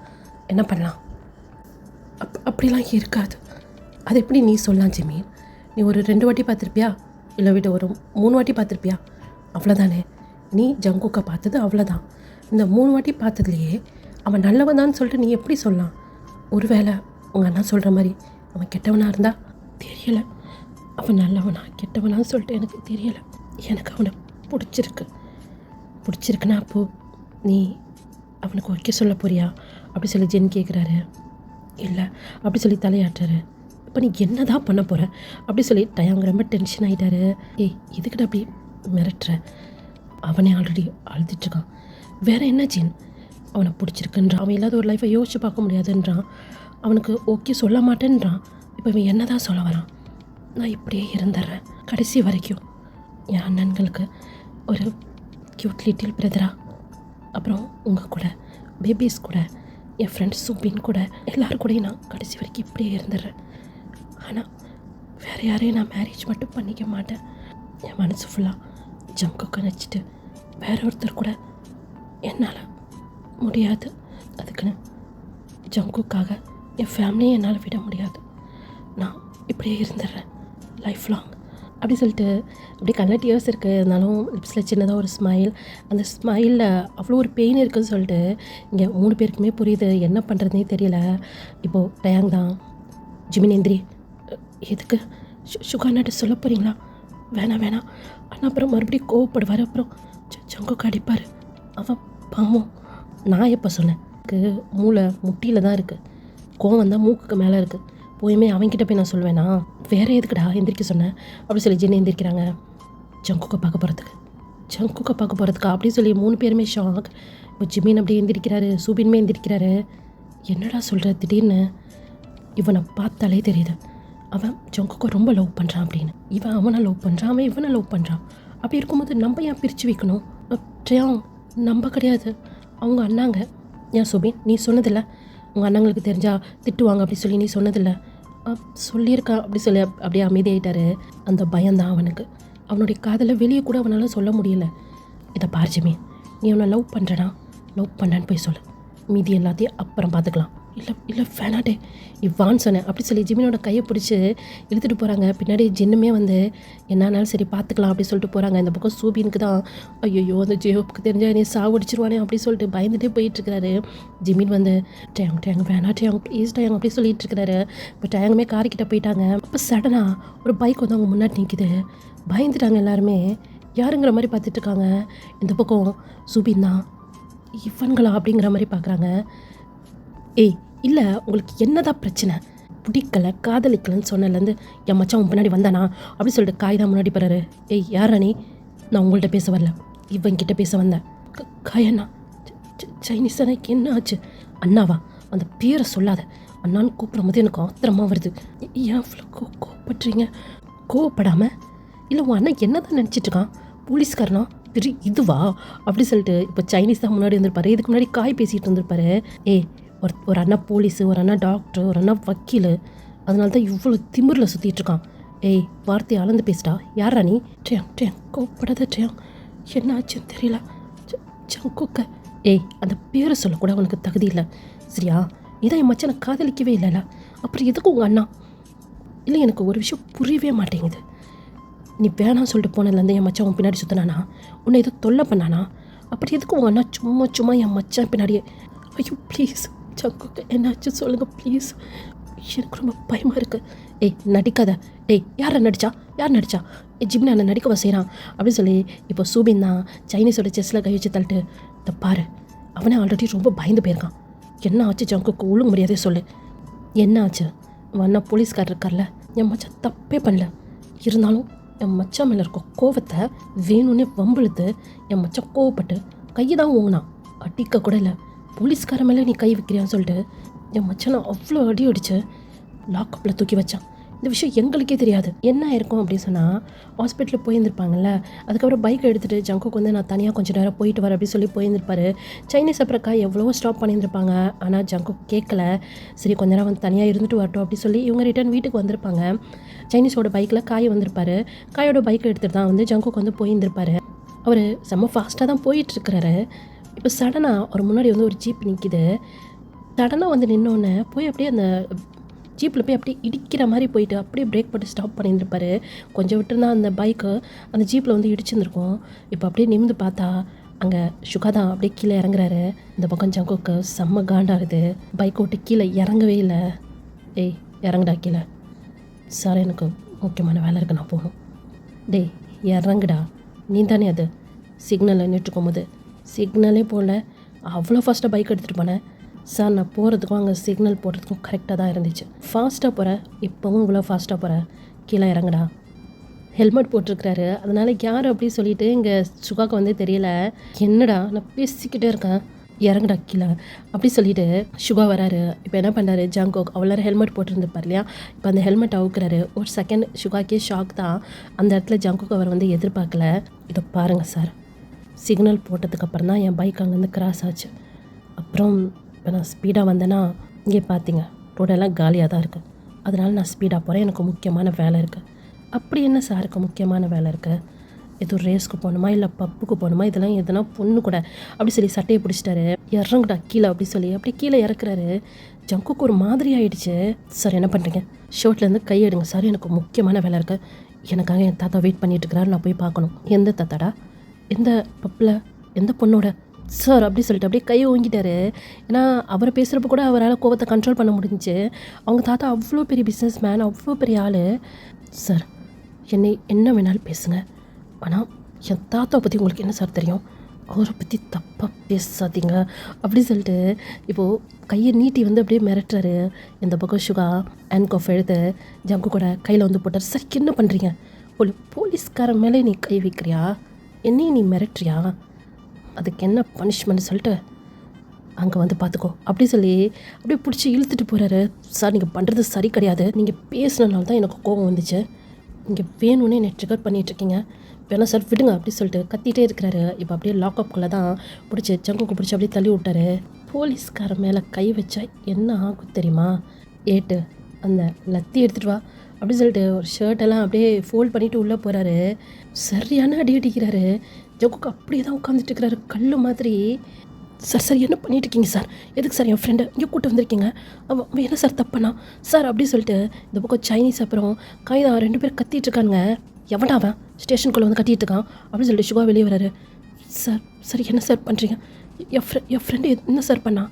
என்ன பண்ணலாம்? அப்படிலாம் இருக்காது. அது எப்படி நீ சொல்லலாம் ஜிமீன்? நீ ஒரு 2 வாட்டி பார்த்துருப்பியா, இல்லை விட ஒரு 3 வாட்டி பார்த்துருப்பியா? அவ்வளோதானே. நீ ஜங்குக்கை பார்த்தது அவ்வளோதான். இந்த 3 வாட்டி பார்த்ததுலையே அவன் நல்லவன் தான் சொல்லிட்டு நீ எப்படி சொல்லலாம்? ஒருவேளை உங்கள் அண்ணா சொல்கிற மாதிரி அவன் கெட்டவனாக இருந்தா தெரியலை. அவன் நல்லவனா கெட்டவனான்னு சொல்லிட்டு எனக்கு தெரியலை. எனக்கு அவனை பிடிச்சிருக்குன்னா அப்போது நீ அவனுக்கு ஓகே சொல்ல போறியா அப்படி சொல்லி ஜென் கேட்குறாரு. இல்லை அப்படி சொல்லி தலையாட்டுறாரு. இப்போ நீ என்ன தான் பண்ண போகிற அப்படி சொல்லி டயாங் ரொம்ப டென்ஷன் ஆகிட்டாரு. ஏய் எதுக்கிட்ட அப்படி மிரட்டுற? அவனே ஆல்ரெடி அழுதுட்டுருக்கான். வேறு என்ன ஜென்? அவனை பிடிச்சிருக்குன்றான். அவன் இல்லாத ஒரு லைஃப்பை யோசிச்சு பார்க்க முடியாதுன்றான். அவனுக்கு ஓகே சொல்ல மாட்டேன்றான். இப்போ இவன் என்ன தான் சொல்ல வரான்? நான் இப்படியே இருந்துடுறேன் கடைசி வரைக்கும். என் அண்ணன்களுக்கு ஒரு க்யூட் லிட்டில் பிரதரா, அப்புறம் உங்கள் கூட, பேபிஸ் கூட, என் ஃப்ரெண்ட்ஸ் சூப்பின் கூட, எல்லோரும் கூடயும் நான் கடைசி வரைக்கும் இப்படியே இருந்துடுறேன். ஆனால் வேறு யாரையும் நான் மேரேஜ் மட்டும் பண்ணிக்க மாட்டேன். என் மனசு ஃபுல்லாக ஜங்குக்கு நினச்சிட்டு வேற ஒருத்தர் கூட என்னால் முடியாது. அதுக்குன்னு ஜங்குக்காக என் ஃபேமிலியை என்னால் விட முடியாது. நான் இப்படியே இருந்துடுறேன் லைஃப் லாங் அப்படி சொல்லிட்டு அப்படியே கண்ணில் டியர்ஸ் இருக்குது. இருந்தாலும் லிப்ஸில் சின்னதாக ஒரு ஸ்மைல். அந்த ஸ்மைலில் அவ்வளோ ஒரு பெயின் இருக்குதுன்னு சொல்லிட்டு இங்கே 3 பேருக்குமே புரியுது. என்ன பண்ணுறதுனே தெரியல. இப்போது டயாங் தான், ஜிமின் எந்திரி, எதுக்கு சுகானாட்ட சொல்ல போகிறீங்களா? வேணாம் ஆனால் அப்புறம் மறுபடியும் கோவப்படுவார். அப்புறம் ஜங்குக்கு அடிப்பார். அவன் பாவம். நான் எப்போ சொன்னேன்? மூளை முட்டியில் தான் இருக்குது, கோவம் தான் மூக்குக்கு மேலே இருக்குது. போயுமே அவன்கிட்ட போய் நான் சொல்வேனா? வேறு எதுக்குடா எந்திரிக்க சொன்னேன் அப்படி சொல்லி ஜென் எந்திரிக்கிறாங்க. ஜங்குக்கை பார்க்க போகிறதுக்கா அப்படின்னு சொல்லி 3 பேருமே ஷாக். இப்போ ஜிமின் அப்படியே எந்திரிக்கிறாரு, சூபின்மே எந்திரிக்கிறாரு. என்னடா சொல்கிற திடீர்னு? இவனை பார்த்தாலே தெரியுது அவன் ஜங்குக்கை ரொம்ப லவ் பண்ணுறான் அப்படின்னு. இவன் அவனை லவ் பண்ணுறான், அவன் இவனை லவ் பண்ணுறான். அப்படி இருக்கும்போது நம்ம ஏன் பிரித்து வைக்கணும்? ட்ரையாங் நம்ம கிடையாது, அவங்க அண்ணாங்க. ஏன் சூபின் நீ சொன்னதில்லை உங்கள் அண்ணங்களுக்கு தெரிஞ்சால் திட்டுவாங்க அப்படி சொல்லி நீ சொன்னதில்லை? சொல்லியிருக்கா அப்படி சொல்லி அப்படியே அமைதியாயிட்டாரு. அந்த பயம்தான் அவனுக்கு. அவனுடைய காதலை வெளியே கூட அவனால் சொல்ல முடியல. இதை பார் ஜிமி, நீ அவனை லவ் பண்ணான்னு போய் சொல்லு. மீதி எல்லாத்தையும் அப்புறம் பார்த்துக்கலாம். இல்லை வேணாட்டே இவ்வான்னு சொன்னேன் அப்படி சொல்லி ஜிமினோட கையை பிடிச்சி இழுத்துட்டு போகிறாங்க. பின்னாடி ஜின்னுமே வந்து என்னானாலும் சரி பார்த்துக்கலாம் அப்படி சொல்லிட்டு போகிறாங்க. இந்த பக்கம் சூபினுக்கு தான் ஐயோ அந்த ஜேவுக்கு தெரிஞ்சால் நீ சாவடிச்சிருவானே அப்படி சொல்லிட்டு பயந்துகிட்டே போயிட்டுருக்கிறாரு. ஜிமின் வந்து டேங் வேணா டேங் ப்ளீஸ் டேங் அப்படி சொல்லிட்டு இருக்கிறாரு. இப்போ டேங்குமே காரிக்கிட்ட போயிட்டாங்க. இப்போ சடனாக ஒரு பைக் வந்து அவங்க முன்னாடி நிற்கிது. பயந்துட்டாங்க எல்லாருமே. யாருங்கிற மாதிரி பார்த்துட்ருக்காங்க. இந்த பக்கம் சூபின் தான், இவன்களா அப்படிங்கிற மாதிரி பார்க்குறாங்க. ஏய் இல்லை உங்களுக்கு என்னதான் பிரச்சனை? பிடிக்கலை காதலிக்கலன்னு சொன்னலேருந்து என் மச்சான் உன் பின்னாடி வந்தானா அப்படி சொல்லிட்டு காய் தான் முன்னாடி போகிறாரு. ஏய் யாரா நீ? நான் உங்கள்கிட்ட பேச வரல, இவன்கிட்ட பேச வந்தேன். காயண்ணா சைனீஸ் தானே, என்ன ஆச்சு? அண்ணாவா? அந்த பேரை சொல்லாத. அண்ணான்னு கூப்பிடும் போது எனக்கு ஆத்திரமாக வருது. ஏன் இவ்வளோ கோவப்படுறீங்க? கோவப்படாமல் இல்லை உன் அண்ணன் என்ன தான் நினச்சிட்ருக்கான்? போலீஸ்காரனா இதுவா அப்படி சொல்லிட்டு இப்போ சைனீஸ் தான் முன்னாடி வந்திருப்பாரு. இதுக்கு முன்னாடி காய் பேசிகிட்டு இருந்திருப்பாரு. ஏய் ஒரு அண்ணா போலீஸு, ஒரு அண்ணா டாக்டர், ஒரு அண்ணா வக்கீல், அதனால தான் இவ்வளோ திமிரில் சுற்றிட்டுருக்கான். ஏய் வார்த்தையை அளந்து பேசிட்டா. யாரா நீ? ட்ரியாங் கோப்படாத ட்ரியாங், என்ன ஆச்சுன்னு தெரியல. ஜங்குக்க ஏய் அந்த பேரை சொல்லக்கூட உனக்கு தகுதி இல்லை சரியா? இதான் என் மச்சானை காதலிக்கவே இல்லைல்ல, அப்புறம் எதுக்கு உங்கள் அண்ணா? இல்லை எனக்கு ஒரு விஷயம் புரியவே மாட்டேங்குது. நீ வேணாம் சொல்லிட்டு போனதுலேருந்து என் மச்சான் உன் பின்னாடி சுற்றினானா? உன்னை எதுவும் தொல்லை பண்ணானா? அப்படி எதுக்கு உங்கள் அண்ணா சும்மா என் மச்சான் பின்னாடியே? ஐயோ ப்ளீஸ் ஜங்குக்கு என்னாச்சு சொல்லுங்கள் ப்ளீஸ், எனக்கு ரொம்ப பயமாக இருக்குது. ஏய் நடிக்காத. ஏய் யார் நடிச்சா? ஜிம்னி அண்ணன் நடிக்கவா செய்கிறான் அப்படின்னு சொல்லி இப்போ சூபின் தான் சைனீஸோட செஸ்ஸில் கை வச்சு தள்ளிட்டு, இதை பாரு அவனே ஆல்ரெடி ரொம்ப பயந்து போயிருக்கான். என்ன ஆச்சு ஜங்குக்கு? ஒழுங்கு மரியாதையே சொல்லு. என்ன ஆச்சு? அண்ணா போலீஸ்காரர் இருக்கார்ல, என் மச்சான் தப்பே பண்ணல. இருந்தாலும் என் மச்சான் மேலே இருக்க கோவத்தை வேணும்னே வம்பிழுத்து என் மச்சான் கோவப்பட்டு கையை தான் ஓங்கினான். அடிக்க கூட இல்லை. போலீஸ்கார மேலே நீ கை வைக்கிறியான்னு சொல்லிட்டு என் மச்சானை அவ்வளோ அடி அடித்து லாக்கப்பில் தூக்கி வச்சான். இந்த விஷயம் எங்களுக்கே தெரியாது. என்ன இருக்கும் அப்படின்னு சொன்னால் ஹாஸ்பிட்டலில் போயிருந்துருப்பாங்கல்ல. அதுக்கப்புறம் பைக் எடுத்துகிட்டு ஜங்குக்கு வந்து நான் தனியாக கொஞ்சம் நேரம் போயிட்டு வரேன் அப்படின்னு சொல்லி போயிருந்துருப்பாரு. சைனீஸ் அப்புறம் காய் எவ்வளவோ ஸ்டாப் பண்ணியிருந்திருப்பாங்க. ஆனால் ஜங்குக்கு கேட்கல. சரி கொஞ்ச நேரம் வந்து தனியாக இருந்துட்டு வரட்டும் அப்படி சொல்லி இவங்க ரிட்டர்ன் வீட்டுக்கு வந்திருப்பாங்க. சைனீஸோட பைக்கில் காய் வந்திருப்பாரு. காயோட பைக்கை எடுத்துகிட்டு தான் வந்து ஜங்குக்கு வந்து போயிருந்திருப்பாரு. அவர் செம்ம ஃபாஸ்ட்டாக தான் போயிட்டுருக்கிறாரு. இப்போ சடனாக ஒரு முன்னாடி வந்து ஒரு ஜீப் நிற்கிது. சடனாக வந்து நின்னோடனே போய் அப்படியே அந்த ஜீப்பில் போய் அப்படியே இடிக்கிற மாதிரி போயிட்டு அப்படியே பிரேக் போட்டு ஸ்டாப் பண்ணியிருந்திருப்பாரு. கொஞ்சம் விட்டுருந்தா அந்த பைக்கு அந்த ஜீப்பில் வந்து இடிச்சிருந்துருக்கும். இப்போ அப்படியே நிமிந்து பார்த்தா அங்கே சுகா தான் அப்படியே கீழே இறங்குறாரு. இந்த பக்கம் ஜங்குக்கு செம்ம காண்டாகுது. பைக் ஓட்டி கீழே இறங்கவே இல்லை. ஏய் இறங்குடா கீழே. சார் எனக்கு முக்கியமான வேலை இருக்குது, நான் போகணும். டேய் இறங்குடா. நீ தானே அது சிக்னலில் நின்றுக்கும் போது சிக்னலே போடல, அவ்வளோ ஃபாஸ்ட்டாக பைக் எடுத்துகிட்டு போனேன். சார் நான் போகிறதுக்கும் அங்கே சிக்னல் போடுறதுக்கும் கரெக்டாக தான் இருந்துச்சு. ஃபாஸ்ட்டாக போகிறேன், இப்போவும் இவ்வளோ ஃபாஸ்ட்டாக போகிறேன். கீழே இறங்குடா. ஹெல்மெட் போட்டிருக்கிறாரு, அதனால் யார் அப்படி சொல்லிவிட்டு இங்கே சுகாக்கு வந்து தெரியல. என்னடா நான் பேசிக்கிட்டே இருக்கேன், இறங்குடா கீழே அப்படி சொல்லிவிட்டு சுகா வராரு. இப்போ என்ன பண்ணுறாரு ஜங்கோக், அவ்வளோ ஹெல்மெட் போட்டிருந்துப்பார் இல்லையா, இப்போ அந்த ஹெல்மெட் அவுக்குறாரு. ஒரு செகண்ட் சுகாக்கே ஷாக் தான். அந்த இடத்துல ஜங்கோக் அவர் வந்து எதிர்பார்க்கல. இதை பாருங்கள் சார், சிக்னல் போட்டதுக்கப்புறம் தான் என் பைக் அங்கேருந்து கிராஸ் ஆச்சு. அப்புறம் இப்போ நான் ஸ்பீடாக வந்தேன்னா இங்கே பார்த்தீங்க ரோடெல்லாம் காலியாக தான் இருக்குது. அதனால் நான் ஸ்பீடாக போகிறேன், எனக்கு முக்கியமான வேலை இருக்குது. அப்படி என்ன சாருக்கு முக்கியமான வேலை இருக்குது? எதுவும் ரேஸ்க்கு போகணுமா இல்லை பப்புக்கு போகணுமா, இதெல்லாம் எதுனா பொண்ணு கூட அப்படி சொல்லி சட்டையை பிடிச்சிட்டாரு. இறங்குடா கீழே அப்படி சொல்லி அப்படி கீழே இறக்குறாரு. ஜங்குக்கு ஒரு மாதிரி ஆகிடுச்சு. சார் என்ன பண்ணுறீங்க, ஷர்ட்லேருந்து கை எடுங்க சார், எனக்கு முக்கியமான வேலை இருக்குது. எனக்காக என் தாத்தா வெயிட் பண்ணிட்டு இருக்கிறாரு, நான் போய் பார்க்கணும். எந்த தாத்தாடா, எந்த பப்பில், எந்த பொண்ணோட சார் அப்படி சொல்லிட்டு அப்படியே கையை ஓங்கிட்டாரு. ஏன்னா அவர் பேசுகிறப்ப கூட அவரால் கோபத்தை கண்ட்ரோல் பண்ண முடிஞ்சிச்சு. அவங்க தாத்தா அவ்வளோ பெரிய பிஸ்னஸ் மேன், அவ்வளோ பெரிய ஆள். சார் என்னை என்ன வேணாலும் பேசுங்க, ஆனால் என் தாத்தா பற்றி உங்களுக்கு என்ன சார் தெரியும், அவரை பற்றி தப்பாக பேசாதீங்க அப்படி சொல்லிட்டு இப்போது கையை நீட்டி வந்து அப்படியே மிரட்டுறாரு. இந்த பக்கம் சுகா ஹேண்ட் கஃப் எடுத்து ஜங்கு கூட கையில் வந்து போட்டார். சார் என்ன பண்ணுறீங்க, போலீஸ்காரன் மேலே நீ கை வைக்கிறியா, என்னையும் நீ மிரட்டுறியா, அதுக்கு என்ன பனிஷ்மெண்ட் சொல்லிட்டு அங்கே வந்து பார்த்துக்கோ அப்படி சொல்லி அப்படியே பிடிச்சி இழுத்துட்டு போகிறாரு. சார் நீங்கள் பண்ணுறது சரி கிடையாது, நீங்கள் பேசினால தான் எனக்கு கோபம் வந்துச்சு, இங்கே வேணும்னே என்னை ட்ரிகர் பண்ணிகிட்ருக்கீங்க, வேணா சார் விடுங்க அப்படி சொல்லிட்டு கத்திகிட்டே இருக்கிறாரு. இப்போ அப்படியே லாக்அப்குள்ளே தான் பிடிச்சி ஜங்குக்கு பிடிச்சி அப்படியே தள்ளி விட்டாரு. போலீஸ்கார மேலே கை வச்சா என்ன ஆகும் தெரியுமா, ஏட்டு அந்த லத்தி எடுத்துகிட்டு வா அப்படி சொல்லிட்டு ஒரு ஷர்ட்டெல்லாம் அப்படியே ஃபோல்ட் பண்ணிவிட்டு உள்ளே போகிறாரு. சரியான அடி அடிக்கிறாரு. ஜங்குக்கு அப்படியே தான் உட்காந்துட்டு இருக்கிறாரு கல் மாதிரி. சார் சார் என்ன பண்ணிட்டு இருக்கீங்க சார், எதுக்கு சார் என் ஃப்ரெண்டை இங்கே கூப்பிட்டு வந்திருக்கீங்க, அவன் என்ன சார் தப்பண்ணா சார் அப்படி சொல்லிட்டு இந்த பக்கம் சைனீஸ் அப்புறம் காய்தா 2 பேர் கத்திட்டு இருக்கானுங்க. எவன்டா அவன் ஸ்டேஷனுக்குள்ளே வந்து கத்திட்டு இருக்கான் அப்படின்னு சொல்லிட்டு சுகா வெளியே வராரு. சார் சார் என்ன சார் பண்ணுறீங்க, என் ஃப்ரெண்டு என்ன சார் பண்ணா,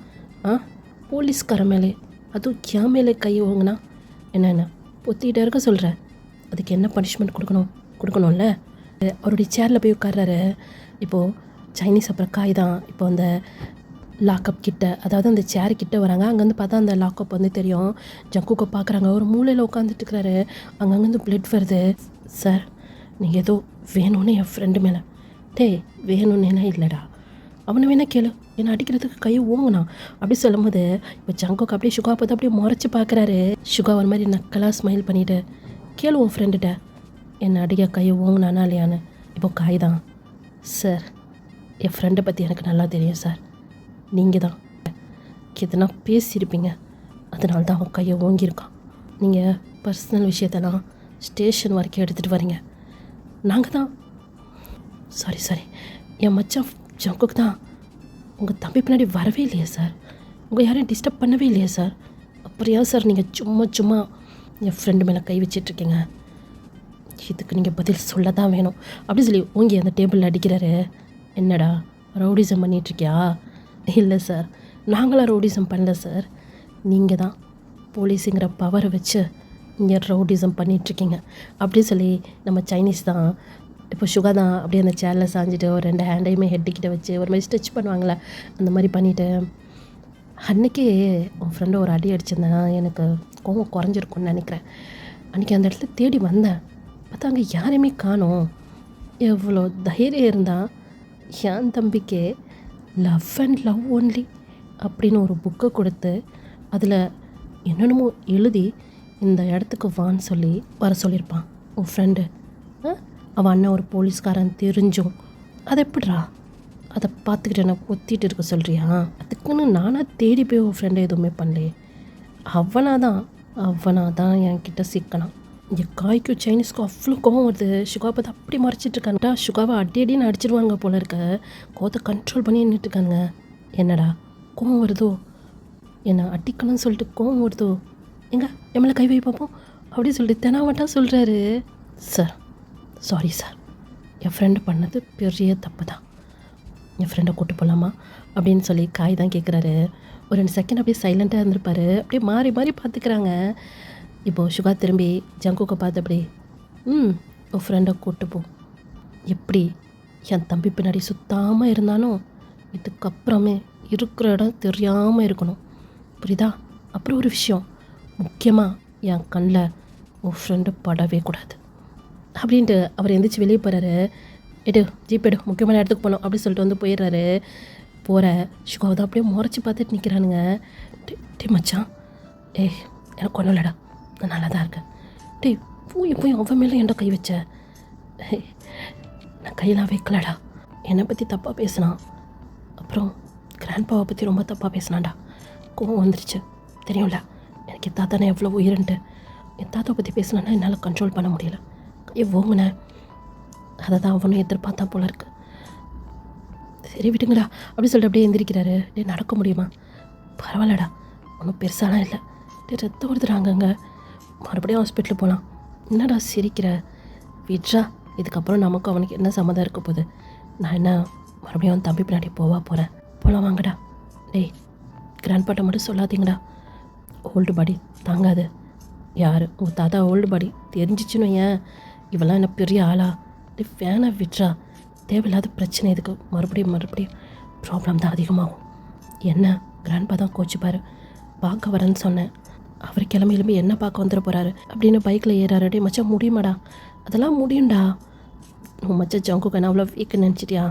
போலீஸ்கார மேலே அதுவும் என் மேலே கை ஓங்குனா என்ன பொத்திக்கிட்டே இருக்க சொல்கிறேன், அதுக்கு என்ன பனிஷ்மெண்ட் கொடுக்கணும்ல. அவருடைய சேரில் போய் உட்கார்றாரு. இப்போது சைனீஸ் அப்புறம் காய் தான் இப்போ அந்த லாக்அப் கிட்ட, அதாவது அந்த சேர் கிட்ட வராங்க. அங்கேருந்து பார்த்தா அந்த லாக்அப் வந்து தெரியும். ஜங்குக்கை பார்க்குறாங்க, ஒரு மூலையில் உட்காந்துட்டு இருக்கிறாரு. அங்கங்கேருந்து பிளட் வருது. சார் நீங்கள் ஏதோ வேணும்னு என் ஃப்ரெண்டு மேலே, டேய் வேணும்னேனா இல்லைடா, அவனை வேணா கேளு, என்னை அடிக்கிறதுக்கு கையை ஓங்கண்ணா அப்படி சொல்லும் போது இப்போ ஜங்குக்கு அப்படியே சுகா பார்த்து அப்படியே முறைச்சி பார்க்குறாரு. சுகா ஒரு மாதிரி நக்கலாக ஸ்மைல் பண்ணிவிட்டு கேளு உன் ஃப்ரெண்டுகிட்ட என்னை அடிக்க கையை ஓங்கினானா இல்லையான்னு. இப்போ காய் தான், சார் என் ஃப்ரெண்டை பற்றி எனக்கு நல்லா தெரியும் சார், நீங்கள் தான் எதுனா பேசியிருப்பீங்க, அதனால தான் அவன் கையை ஓங்கியிருக்கான். நீங்கள் பர்சனல் விஷயத்தெல்லாம் ஸ்டேஷன் வரைக்கும் எடுத்துகிட்டு வரீங்க. நாங்கள் தான் சாரி என் மச்சான் ஜங்குக்கு தான் உங்கள் தம்பி பின்னாடி வரவே இல்லையா சார், உங்கள் யாரையும் டிஸ்டர்ப் பண்ணவே இல்லையா சார், அப்புறம் ஏன் சார் நீங்கள் சும்மா என் ஃப்ரெண்டு மேலே கை வச்சிட்ருக்கீங்க, இதுக்கு நீங்கள் பதில் சொல்ல தான் வேணும் அப்படி சொல்லி ஓங்கி அந்த டேபிளில் அடிக்கிறாரு. என்னடா ரவுடிசம் பண்ணிகிட்ருக்கியா, இல்லை சார் நாங்களாம் ரவுடிசம் பண்ணல சார், நீங்கள் தான் போலீஸுங்கிற பவரை வச்சு இங்கே ரவுடிசம் பண்ணிகிட்ருக்கீங்க அப்படி சொல்லி நம்ம சைனீஸ் தான் இப்போ சுகா தான் அப்படியே அந்த சேரில் சாஞ்சிட்டு ஒரு 2 ஹேண்டையுமே ஹெட்டுக்கிட்ட வச்சு ஒரு மாதிரி ஸ்ட்ரெச் பண்ணுவாங்களே அந்த மாதிரி பண்ணிவிட்டு, அன்றைக்கி உன் ஃப்ரெண்டை ஒரு அடி அடிச்சிருந்தேன், எனக்கு கோவம் குறைஞ்சிருக்கும்னு நினைக்கிறேன். அன்றைக்கி அந்த இடத்துல தேடி வந்தேன், பார்த்தா அங்கே யாரையுமே காணோம். எவ்வளோ தைரியம் இருந்தால் என் தம்பிக்கு லவ் அண்ட் லவ் ஒன்லி அப்படின்னு ஒரு புக்கை கொடுத்து அதில் என்னென்னமோ எழுதி இந்த இடத்துக்கு வான்னு சொல்லி வர சொல்லியிருப்பான் உன் ஃப்ரெண்டு. அவன் அண்ணன் ஒரு போலீஸ்காரன் தெரிஞ்சும் அதை எப்படிரா அதை பார்த்துக்கிட்டு என்ன ஒத்திட்டு இருக்க சொல்கிறியா, அதுக்குன்னு நானாக தேடி போய் உன் ஃப்ரெண்டை எதுவுமே பண்ணலையே, அவனாக தான் என்கிட்ட சிக்கனான். இங்கே காய்க்கும் சைனீஸ்க்கும் அவ்வளோ கோவம் வருது. சுகா பார்த்து அப்படி மறைச்சிட்ருக்காங்கட்டா, சுகாவை அடின்னு அடிச்சிடுவாங்க போல இருக்க, கோவத்தை கண்ட்ரோல் பண்ணி நின்றுட்டுருக்காங்க. என்னடா கோவம் வருதோ, என்னை அடிக்கணும்னு சொல்லிட்டு கோவம் வருதோ, எங்க எம்மளை கை வை பார்ப்போம் அப்படி சொல்லிட்டு தெனாவட்டா சொல்கிறாரு. சார் சாரி சார், என் ஃப்ரெண்டு பண்ணது பெரிய தப்பு தான், என் ஃப்ரெண்டை கூட்டு போகலாமா அப்படின்னு சொல்லி காய் தான் கேட்குறாரு. ஒரு 2 செகண்ட் அப்படியே சைலண்ட்டாக இருந்திருப்பாரு. அப்படியே மாறி மாறி பார்த்துக்கிறாங்க. இப்போது சுகா திரும்பி ஜங்குக்கை பார்த்து அப்படி உன் ஃப்ரெண்டை கூட்டு போ. எப்படி என் தம்பி பின்னாடி சுத்தாமல் இருந்தாலும் இதுக்கப்புறமே இருக்கிற இடம் தெரியாமல் இருக்கணும், புரியுதா? அப்புறம் ஒரு விஷயம், முக்கியமாக என் கண்ணில் உன் ஃப்ரெண்டு படவே கூடாது அப்படின்ட்டு அவர் எந்திரிச்சு வெளியே போகிறாரு. ஜீப் எடு, முக்கியமான இடத்துக்கு போகணும் அப்படின்னு சொல்லிட்டு வந்து போயிடுறாரு. போகிற சுகாவை தான் அப்படியே முறைச்சி பார்த்துட்டு நிற்கிறானுங்க. டே மச்சான், எனக்கு ஒன்றும் இல்லைடா, நான் நல்லா தான் இருக்கேன். போய் அவன் மேலே என்கிட்ட கை வச்ச? நான் கையெல்லாம் வைக்கலடா, என்னை பற்றி தப்பாக பேசினான். அப்புறம் கிராண்ட்பாவை பற்றி ரொம்ப தப்பாக பேசினான்டா. கோவம் வந்துருச்சு, தெரியும்ல எனக்கு என் தாத்தானே எவ்வளோ உயிர்ன்ட்டு. என் தாத்தாவை பற்றி பேசினான்னா என்னால் கண்ட்ரோல் பண்ண முடியல, கையை ஓங்குனேன். அதை தான் அவனும் எதிர்பார்த்தா போல இருக்கு. சரி விட்டுங்கடா அப்படி சொல்லிட்டு அப்படியே எந்திரிக்கிறாரு. நடக்க முடியுமா? பரவாயில்லடா, ஒன்றும் பெருசாலாம் இல்லை. ரத்தம் வருதுறாங்கங்க, மறுபடியும் ஹாஸ்பிட்டலுக்கு போகலாம். என்னடா சிரிக்கிற? விட்ரா, இதுக்கப்புறம் நமக்கு அவனுக்கு என்ன சம்மதம் இருக்க போகுது? நான் என்ன மறுபடியும் அவன் தம்பி பின்னாடி போகிறேன். போகலாம் வாங்கடா. கிராண்ட்பாட்டை மட்டும் சொல்லாதீங்கடா, ஓல்டு பாடி தாங்காது. யார் உங்கள் தாத்தா ஓல்டு பாடி தெரிஞ்சிச்சுன்னு ஏன் இவெல்லாம் என்ன பெரிய ஆளா? வேணா விட்ரா, தேவையில்லாத பிரச்சனை எதுக்கு? மறுபடியும் ப்ராப்ளம் தான் அதிகமாகும். என்ன கிராண்ட்பா தான் கோச்சிப்பார். பார்க்க வரேன்னு சொன்னேன், அவர் கிளம்பி என்ன பார்க்க வந்துட போகிறாரு அப்படின்னு பைக்கில் ஏறாரு. மச்சான் முடியுமாடா? அதெல்லாம் முடியும்டா. உன் மச்சான் ஜங்குக்கு என்ன அவ்வளோ வீக்குன்னு நினச்சிட்டியா?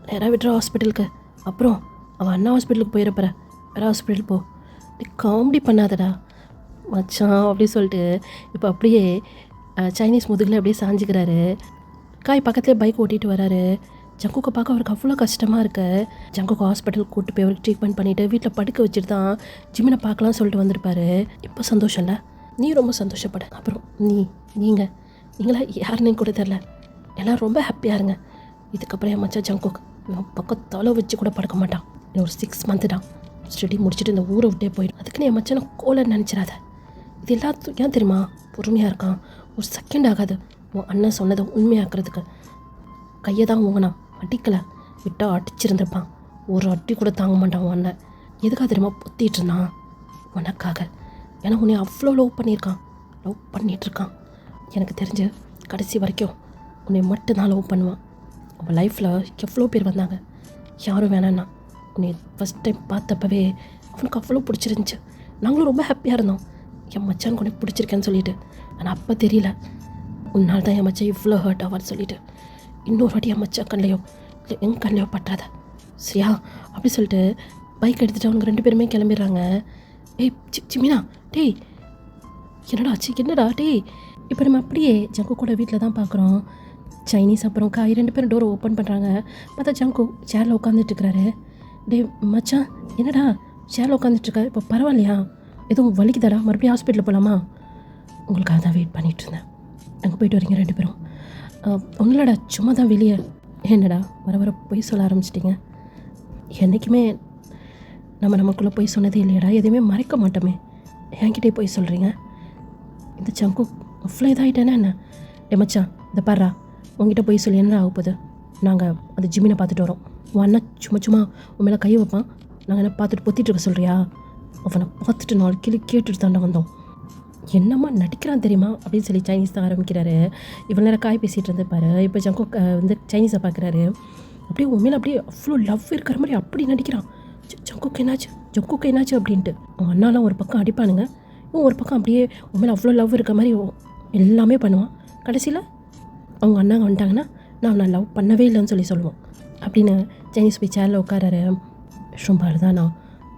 நேராக விட்றா ஹாஸ்பிட்டலுக்கு. அப்புறம் அவன் அண்ணா ஹாஸ்பிட்டலுக்கு போயிடப்போற, வேறு ஹாஸ்பிட்டல் போ. காமெடி பண்ணாதடா மச்சான் அப்படி சொல்லிட்டு இப்போ அப்படியே சைனீஸ் முதுகில் அப்படியே சாஞ்சிக்கிறாரு. காய் பக்கத்துலேயே பைக் ஓட்டிகிட்டு வராரு. ஜங்குக்கை பார்க்க அவருக்கு அவ்வளோ கஷ்டமாக இருக்கு. ஜங்குக்கு ஹாஸ்பிட்டலுக்கு கூப்பிட்டு போய் அவருக்கு ட்ரீட்மெண்ட் பண்ணிவிட்டு வீட்டில் படுக்க வச்சுட்டு தான் ஜிம்மினை பார்க்கலாம்னு சொல்லிட்டு வந்திருப்பாரு. இப்போ சந்தோஷம் இல்லை? நீ ரொம்ப சந்தோஷப்பட. அப்புறம் நீங்களா யாருன்னு கூட தெரில, எல்லோரும் ரொம்ப ஹாப்பியாக இருங்க. இதுக்கப்புறம் என் மச்சான் ஜங்குக்கு பக்கத்தால் வச்சு கூட படுக்க மாட்டான். இன்னும் ஒரு 6 மந்த்து தான் ஸ்டடி முடிச்சுட்டு இந்த ஊரை விட்டே போயிடும். அதுக்குன்னு என் மச்சானை கோலன்னு நினச்சிடாத. இது எல்லாத்துக்கும் ஏன் தெரியுமா பொறுமையாக இருக்கான். ஒரு செகண்ட் ஆகாது உன் அண்ணன் சொன்னதை உண்மையாக்குறதுக்கு. கையை தான் ஊங்கினான், அடிக்கலை. விட்டால் அடிச்சிருந்துருப்பான். ஒரு அடி கூட தாங்க மாட்டான் உன் அண்ணன். எதுக்காக தெரியுமா பொத்திட்டு இருந்தான்? உனக்காக. ஏன்னா உன்னை அவ்வளோ லவ் பண்ணிகிட்ருக்கான். எனக்கு தெரிஞ்ச கடைசி வரைக்கும் உன்னை மட்டும்தான் லவ் பண்ணுவான். அவன் லைஃப்பில் எவ்வளோ பேர் வந்தாங்க, யாரும் வேணான்னா. உன்னை ஃபஸ்ட் டைம் பார்த்தப்பவே அவனுக்கு அவ்வளோ பிடிச்சிருந்துச்சு. நாங்களும் ரொம்ப ஹாப்பியாக இருந்தோம், என் மச்சான் உனக்கு பிடிச்சிருக்கேன்னு சொல்லிட்டு. ஆனால் அப்போ தெரியல, உன்னால் தான் என் மச்சான் இவ்வளோ ஹர்ட் ஆவான்னு சொல்லிட்டு. இன்னொரு வாட்டி என் மச்சான் கண்ணையோ இல்லை என் கண்ணையோ பற்றாத சரியா அப்படி சொல்லிட்டு பைக் எடுத்துகிட்டு அவங்க 2 பேருமே கிளம்பிடுறாங்க. சிமினா என்னடா இப்போ நம்ம அப்படியே ஜங்கு கூட வீட்டில் தான் பார்க்குறோம். சைனீஸ் அப்புறம் காய் 2 பேரும் டோரை ஓப்பன் பண்ணுறாங்க. பார்த்தா ஜங்கு சேரில் உட்காந்துட்டுருக்கிறாரு. மச்சான் என்னடா சேரில் உட்காந்துட்ருக்க, இப்போ பரவாயில்லையா? எதுவும் வலிக்குதாடா? மறுபடியும் ஹாஸ்பிட்டலில் போகலாமா? உங்களுக்காக தான் வெயிட் பண்ணிகிட்டு இருந்தேன். அங்கே போயிட்டு வரீங்க 2 பேரும்? ஒன்றும் இல்லைடா, சும்மா தான் வெளியே. என்னடா வர பொய் சொல்ல ஆரம்பிச்சிட்டிங்க? என்றைக்குமே நமக்குள்ளே பொய் சொன்னதே இல்லையடா, எதுவுமே மறைக்க மாட்டோமே. என்கிட்டே பொய் சொல்கிறீங்க? இந்த ஜங்கு அவ்வளோ இதாகிட்டேன்னா என்ன? மச்சான் இந்த பாரா, உங்ககிட்ட பொய் சொல்லி என்ன ஆக போகுது? நாங்கள் அந்த ஜிம்மினை பார்த்துட்டு வரோம். உன் அண்ணன் சும்மா உன் மேலே கையை வைப்பான், நாங்கள் என்ன பார்த்துட்டு பொத்திட்டு இருக்க சொல்கிறியா? அவனை பார்த்துட்டு 4 கிளி கேட்டுட்டு தாண்டா வந்தோம். என்னம்மா நடிக்கிறான் தெரியுமா அப்படின்னு சொல்லி சைனீஸ் தான் ஆரம்பிக்கிறாரு. இவ்வளோ நேரம் காய் பேசிகிட்டு இருந்துப்பாரு. இப்போ ஜங்கு வந்து சைனீஸை பார்க்குறாரு. அப்படியே உன் மேலே அப்படியே அவ்வளோ லவ் இருக்கிற மாதிரி அப்படி நடிக்கிறான். ஜங்குக்கு என்னாச்சு அப்படின்ட்டு. அவன் அண்ணாலாம் ஒரு பக்கம் அடிப்பானுங்க, இவன் ஒரு பக்கம் அப்படியே உன் மேலே அவ்வளோ லவ் இருக்க மாதிரி எல்லாமே பண்ணுவான். கடைசியில் அவங்க அண்ணாங்க வந்துட்டாங்கன்னா நான் லவ் பண்ணவே இல்லைன்னு சொல்லுவோம் அப்படின்னு சைனீஸ் போய் சேரில் உட்காராரு. ரொம்ப அழுதானா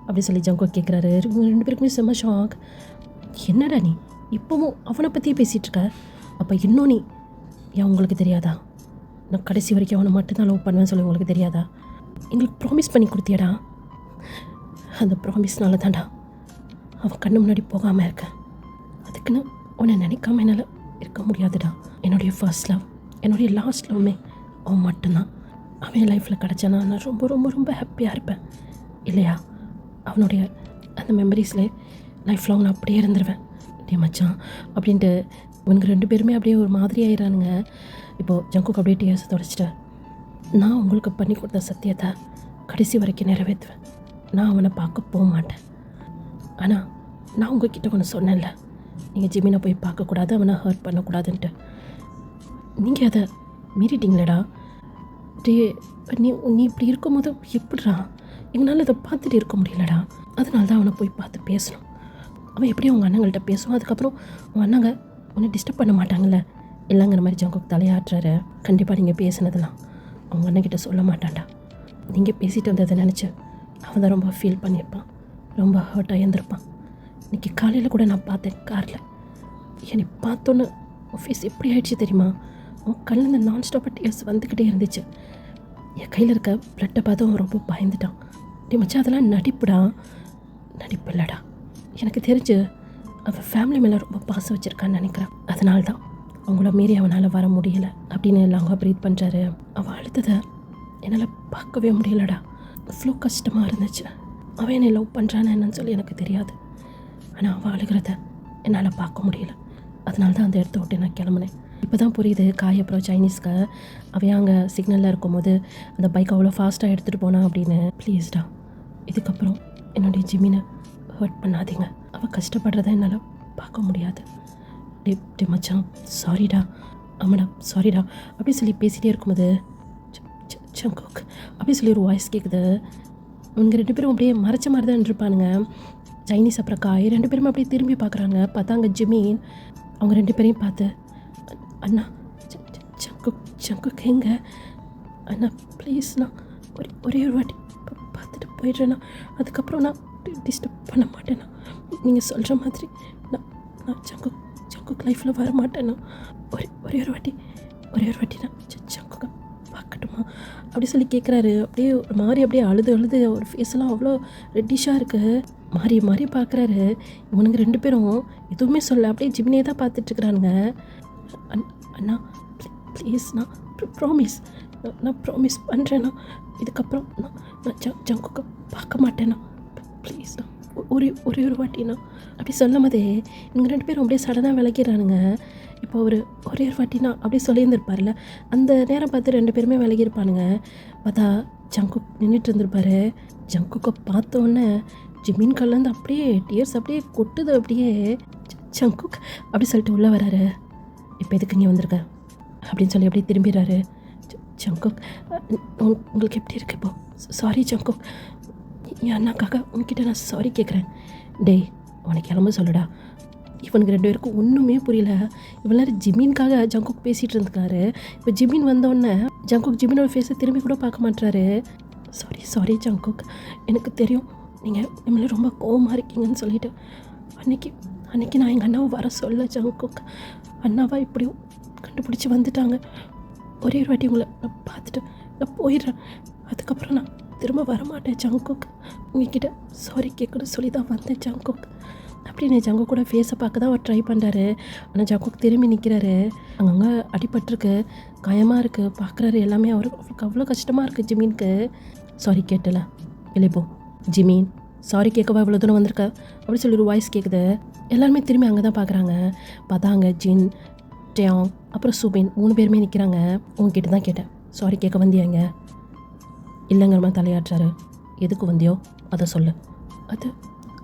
அப்படி சொல்லி ஜங்கு கேட்குறாரு. 2 பேருக்குமே செம்ம ஷாக். என்னடா நீ இப்போவும் அவனை பற்றியே பேசிகிட்ருக்க? அப்போ இன்னும் நீ ஏன் உங்களுக்கு தெரியாதா? நான் கடைசி வரைக்கும் அவனை மட்டும்தான் லவ் பண்ணுவேன்னு சொல்லி உங்களுக்கு தெரியாதா? எங்களுக்கு ப்ராமிஸ் பண்ணி கொடுத்தியாடா. அந்த ப்ராமிஸ்னால தான்டா அவன் கண்ணு முன்னாடி போகாமல் இருக்கேன். அதுக்குன்னு உன்னை நினைக்காம என்னால் இருக்க முடியாதுடா. என்னுடைய ஃபர்ஸ்ட் லவ், என்னுடைய லாஸ்ட் லவ்மே அவன் மட்டும்தான். அவன் என் லைஃப்பில் கிடச்சானா நான் ரொம்ப ரொம்ப ரொம்ப ஹாப்பியாக இருப்பேன் இல்லையா? அவனுடைய அந்த மெமரிஸ்லேயே லைஃப் லாங் நான் அப்படியே இருந்துருவேன். மச்சான் அப்படின்ட்டு இவனுக்கு 2 பேருமே அப்படியே ஒரு மாதிரி ஆயிடுறானுங்க. இப்போது ஜங்குக்கு அப்படியே டிஎஸ் தொடச்சிட்டேன். நான் உங்களுக்கு பண்ணி கொடுத்த சத்தியத்தை கடைசி வரைக்கும் நிறைவேற்றுவேன். நான் அவனை பார்க்க போக மாட்டேன். ஆனால் நான் உங்ககிட்ட ஒன்று சொன்னேன்ல, நீங்கள் ஜிமினை போய் பார்க்கக்கூடாது, அவனை ஹர்ட் பண்ணக்கூடாதுன்ட்டு. நீங்கள் அதை மீறிட்டீங்களேடா. டே, நீ நீ இப்படி இருக்கும்போது எப்படிடா எங்களால் அதை பார்த்துட்டு இருக்க முடியலடா. அதனால தான் அவனை போய் பார்த்து பேசணும். அவன் எப்படியும் அவங்க அண்ணங்கள்கிட்ட பேசுவான். அதுக்கப்புறம் உங்கள் அண்ணங்க உன்னை டிஸ்டர்ப் பண்ண மாட்டாங்கல்ல. இல்லைங்கிற மாதிரி ஜங்குக் தலையாட்டுறாரு. கண்டிப்பாக நீங்கள் பேசினதெல்லாம் அவங்க அண்ணன்கிட்ட சொல்ல மாட்டான்டா. நீங்கள் பேசிட்டு வந்ததை நினச்சி அவன் தான் ரொம்ப ஃபீல் பண்ணியிருப்பான், ரொம்ப ஹர்ட்டாக இருந்திருப்பான். இன்றைக்கி காலையில் கூட நான் பார்த்தேன் காரில். என்னை பார்த்தோன்னு உன் ஃபேஸ் எப்படி ஆயிடுச்சு தெரியுமா? அவன் கண்ணில் நான் ஸ்டாப்பாக டீயர்ஸ் வந்துக்கிட்டே இருந்துச்சு. என் கையில் இருக்க ப்ளட்டை பார்த்து அவன் ரொம்ப பயந்துட்டான். டே மச்சான், அதெல்லாம் நடிப்புடா. நடிப்பு இல்லைடா. எனக்கு தெரிஞ்சு அவன் ஃபேமிலி மேலே ரொம்ப பாசம் வச்சுருக்கான்னு நினைக்கிறேன். அதனால தான் அவங்கள மீறி அவனால் வர முடியலை அப்படின்னு லாங்காக ப்ரீத் பண்ணுறாரு. அவன் அழுத்ததை என்னால் பார்க்கவே முடியலடா. அவ்வளோ கஷ்டமாக இருந்துச்சு. அவன் என்னை லவ் பண்ணுறான்னு என்னன்னு சொல்லி எனக்கு தெரியாது. ஆனால் அவன் அழுகிறத என்னால் பார்க்க முடியல. அதனால தான் அந்த இடத்த விட்டு நான் கிளம்புனேன். இப்போ தான் புரியுது காய் அப்புறம் சைனீஸ்க்கு அவன் அங்கே சிக்னலில் இருக்கும்போது அந்த பைக் அவ்வளோ ஃபாஸ்ட்டாக எடுத்துகிட்டு போனான் அப்படின்னு. ப்ளீஸ்டா, இதுக்கப்புறம் என்னுடைய ஜிமினை ஹர்ட் பண்ணாதீங்க. அவள் கஷ்டப்படுறத என்னால் பார்க்க முடியாது. டே மச்சான், சாரிடா. ஆமாடா சாரிடா அப்படி சொல்லி பேசிகிட்டே இருக்கும்போது ஜங்குக் அப்படி சொல்லி ஒரு வாய்ஸ் கேட்குது. அவங்க 2 பேரும் அப்படியே மறைச்ச மாதிரி தான் இருப்பானுங்க. சைனீஸ் அப்புறம் காய் 2 பேரும் அப்படியே திரும்பி பார்க்குறாங்க. பார்த்தா அங்கே ஜிமின். அவங்க 2 பேரையும் பார்த்து, அண்ணா ஜங்குக் எங்க அண்ணா, ப்ளீஸ்ண்ணா, ஒரே ஒரு வாட்டி பார்த்துட்டு போயிடுறேண்ணா. அதுக்கப்புறம் நான் டிஸ்டர்ப் பண்ண மாட்டேண்ணா. நீங்கள் சொல்கிற மாதிரி நான் ஜங்குக் லைஃப்பில் வர மாட்டேண்ணா. ஒரே ஒரு வாட்டி நான் ஜங்குக்கை பார்க்கட்டுமா அப்படி சொல்லி கேட்குறாரு. அப்படியே ஒரு மாதிரி அப்படியே அழுது ஒரு ஃபேஸெல்லாம் அவ்வளோ ரெட்டிஷாக இருக்குது. மாறி பார்க்குறாரு. இவனுங்க 2 பேரும் எதுவுமே சொல்ல அப்படியே ஜிம்னே தான் பார்த்துட்ருக்குறானுங்க. அண்ணா ப்ளீஸ்ண்ணா, ப்ராமிஸ், நான் ப்ராமிஸ் பண்ணுறேண்ணா. இதுக்கப்புறம் நான் ஜங்குக்கை பார்க்க மாட்டேண்ணா. ப்ளீஸ்ண்ணா, ஒரே ஒரு வாட்டிண்ணா அப்படி சொல்லும் போதே இவங்க 2 பேரும் அப்படியே சடனாக விலகிடுறானுங்க. இப்போ ஒரே ஒரு வாட்டினா அப்படியே சொல்லியிருந்திருப்பார்ல, அந்த நேரம் பார்த்து 2 பேருமே விலகியிருப்பானுங்க. பார்த்தா ஜங்குக் நின்றுட்டு இருந்திருப்பாரு. ஜங்குக்கை பார்த்தோன்னே ஜிமின் கல்லேருந்து அப்படியே டியர்ஸ் அப்படியே கொட்டுது. அப்படியே ஜங்குக் அப்படி சொல்லிட்டு உள்ளே வராரு. இப்போ எதுக்கு இங்கே வந்திருக்க அப்படின்னு சொல்லி அப்படியே திரும்பிடுறாரு. ஜங்குக், உங்களுக்கு எப்படி இருக்கு இப்போ? சாரி ஜங்குக், என் அண்ணாக்காக உங்ககிட்ட நான் சாரி கேட்குறேன். டேய், உனக்கு கிளம்ப சொல்லுடா. இவனுக்கு 2 பேருக்கும் ஒன்றுமே புரியல. இவ்வளோ நேரம் ஜிமின்காக ஜங்குக் பேசிகிட்டு இருந்துக்காரு. இப்போ ஜிமின் வந்தோடனே ஜங்குக் ஜிமினோட ஃபேஸை திரும்பி கூட பார்க்க மாட்டுறாரு. சாரி ஜங்குக், எனக்கு தெரியும் நீங்கள் இனிமேல் ரொம்ப கோவமாக இருக்கீங்கன்னு சொல்லிட்டு அன்னைக்கு நான் எங்கள் அண்ணாவை வர சொல்ல ஜங்குக். அண்ணாவா இப்படியும் கண்டுபிடிச்சி வந்துட்டாங்க. ஒரே ஒரு வாட்டி உங்களை நான் பார்த்துட்டு நான் போயிடுறேன். அதுக்கப்புறம் நான் திரும்ப வரமாட்டேன் ஜங்குக். உங்ககிட்ட சாரி கேட்கணும்னு சொல்லி தான் வந்தேன் ஜங்குக் அப்படின்னு ஜங்குக் கூட ஃபேஸை பார்க்க தான் அவர் ட்ரை பண்ணுறாரு. ஆனால் ஜங்குக் திரும்பி நிற்கிறாரு. அங்கங்கே அடிபட்டிருக்கு, காயமாக இருக்குது. பார்க்குறாரு எல்லாமே. அவருக்கு அவ்வளோ கஷ்டமாக இருக்குது ஜிமின்க்கு. சாரி கேட்டல, வெளியே போ. ஜிமின், சாரி கேட்கவா இவ்வளோ தூரம் வந்திருக்க அப்படி சொல்லி ஒரு வாய்ஸ் கேட்குது. எல்லாருமே திரும்பி அங்கே தான் பார்க்குறாங்க. பார்த்தா அங்கே ஜின், டேயாங் அப்புறம் சுபின் 3 பேருமே நிற்கிறாங்க. உங்ககிட்ட தான் கேட்டேன், சாரி கேட்க வந்தியாங்க? இல்லைங்கிற மாதிரி தலையாட்டுறாரு. எதுக்கு வந்தியோ அதை சொல்லு.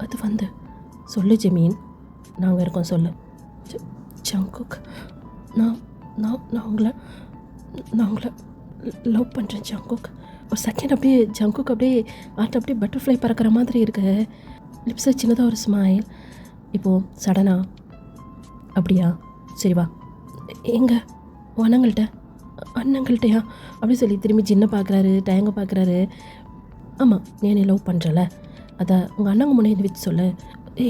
அது வந்து சொல்லு ஜிமின், நாங்கள் இருக்கோம் சொல்லு. ஜங்குக், நான் உங்களை லவ் பண்ணுறேன் ஜங்குக். ஒரு செகண்ட் அப்படியே ஜங்குக் அப்படியே அப்படியே பட்டர்ஃப்ளை பறக்கிற மாதிரி இருக்கு. லிப்ஸில் சின்னதாக ஒரு ஸ்மைல். இப்போது சடனா அப்படியா, சரி வா. எங்கே அண்ணங்கள்கிட்டயா அப்படி சொல்லி திரும்பி ஜின்னை பார்க்குறாரு, டயங்க பார்க்குறாரு. ஆமாம், நீ என்னை லவ் பண்ணுறல, அதை உங்கள் அண்ணங்க முன்னே வச்சு சொல்லு.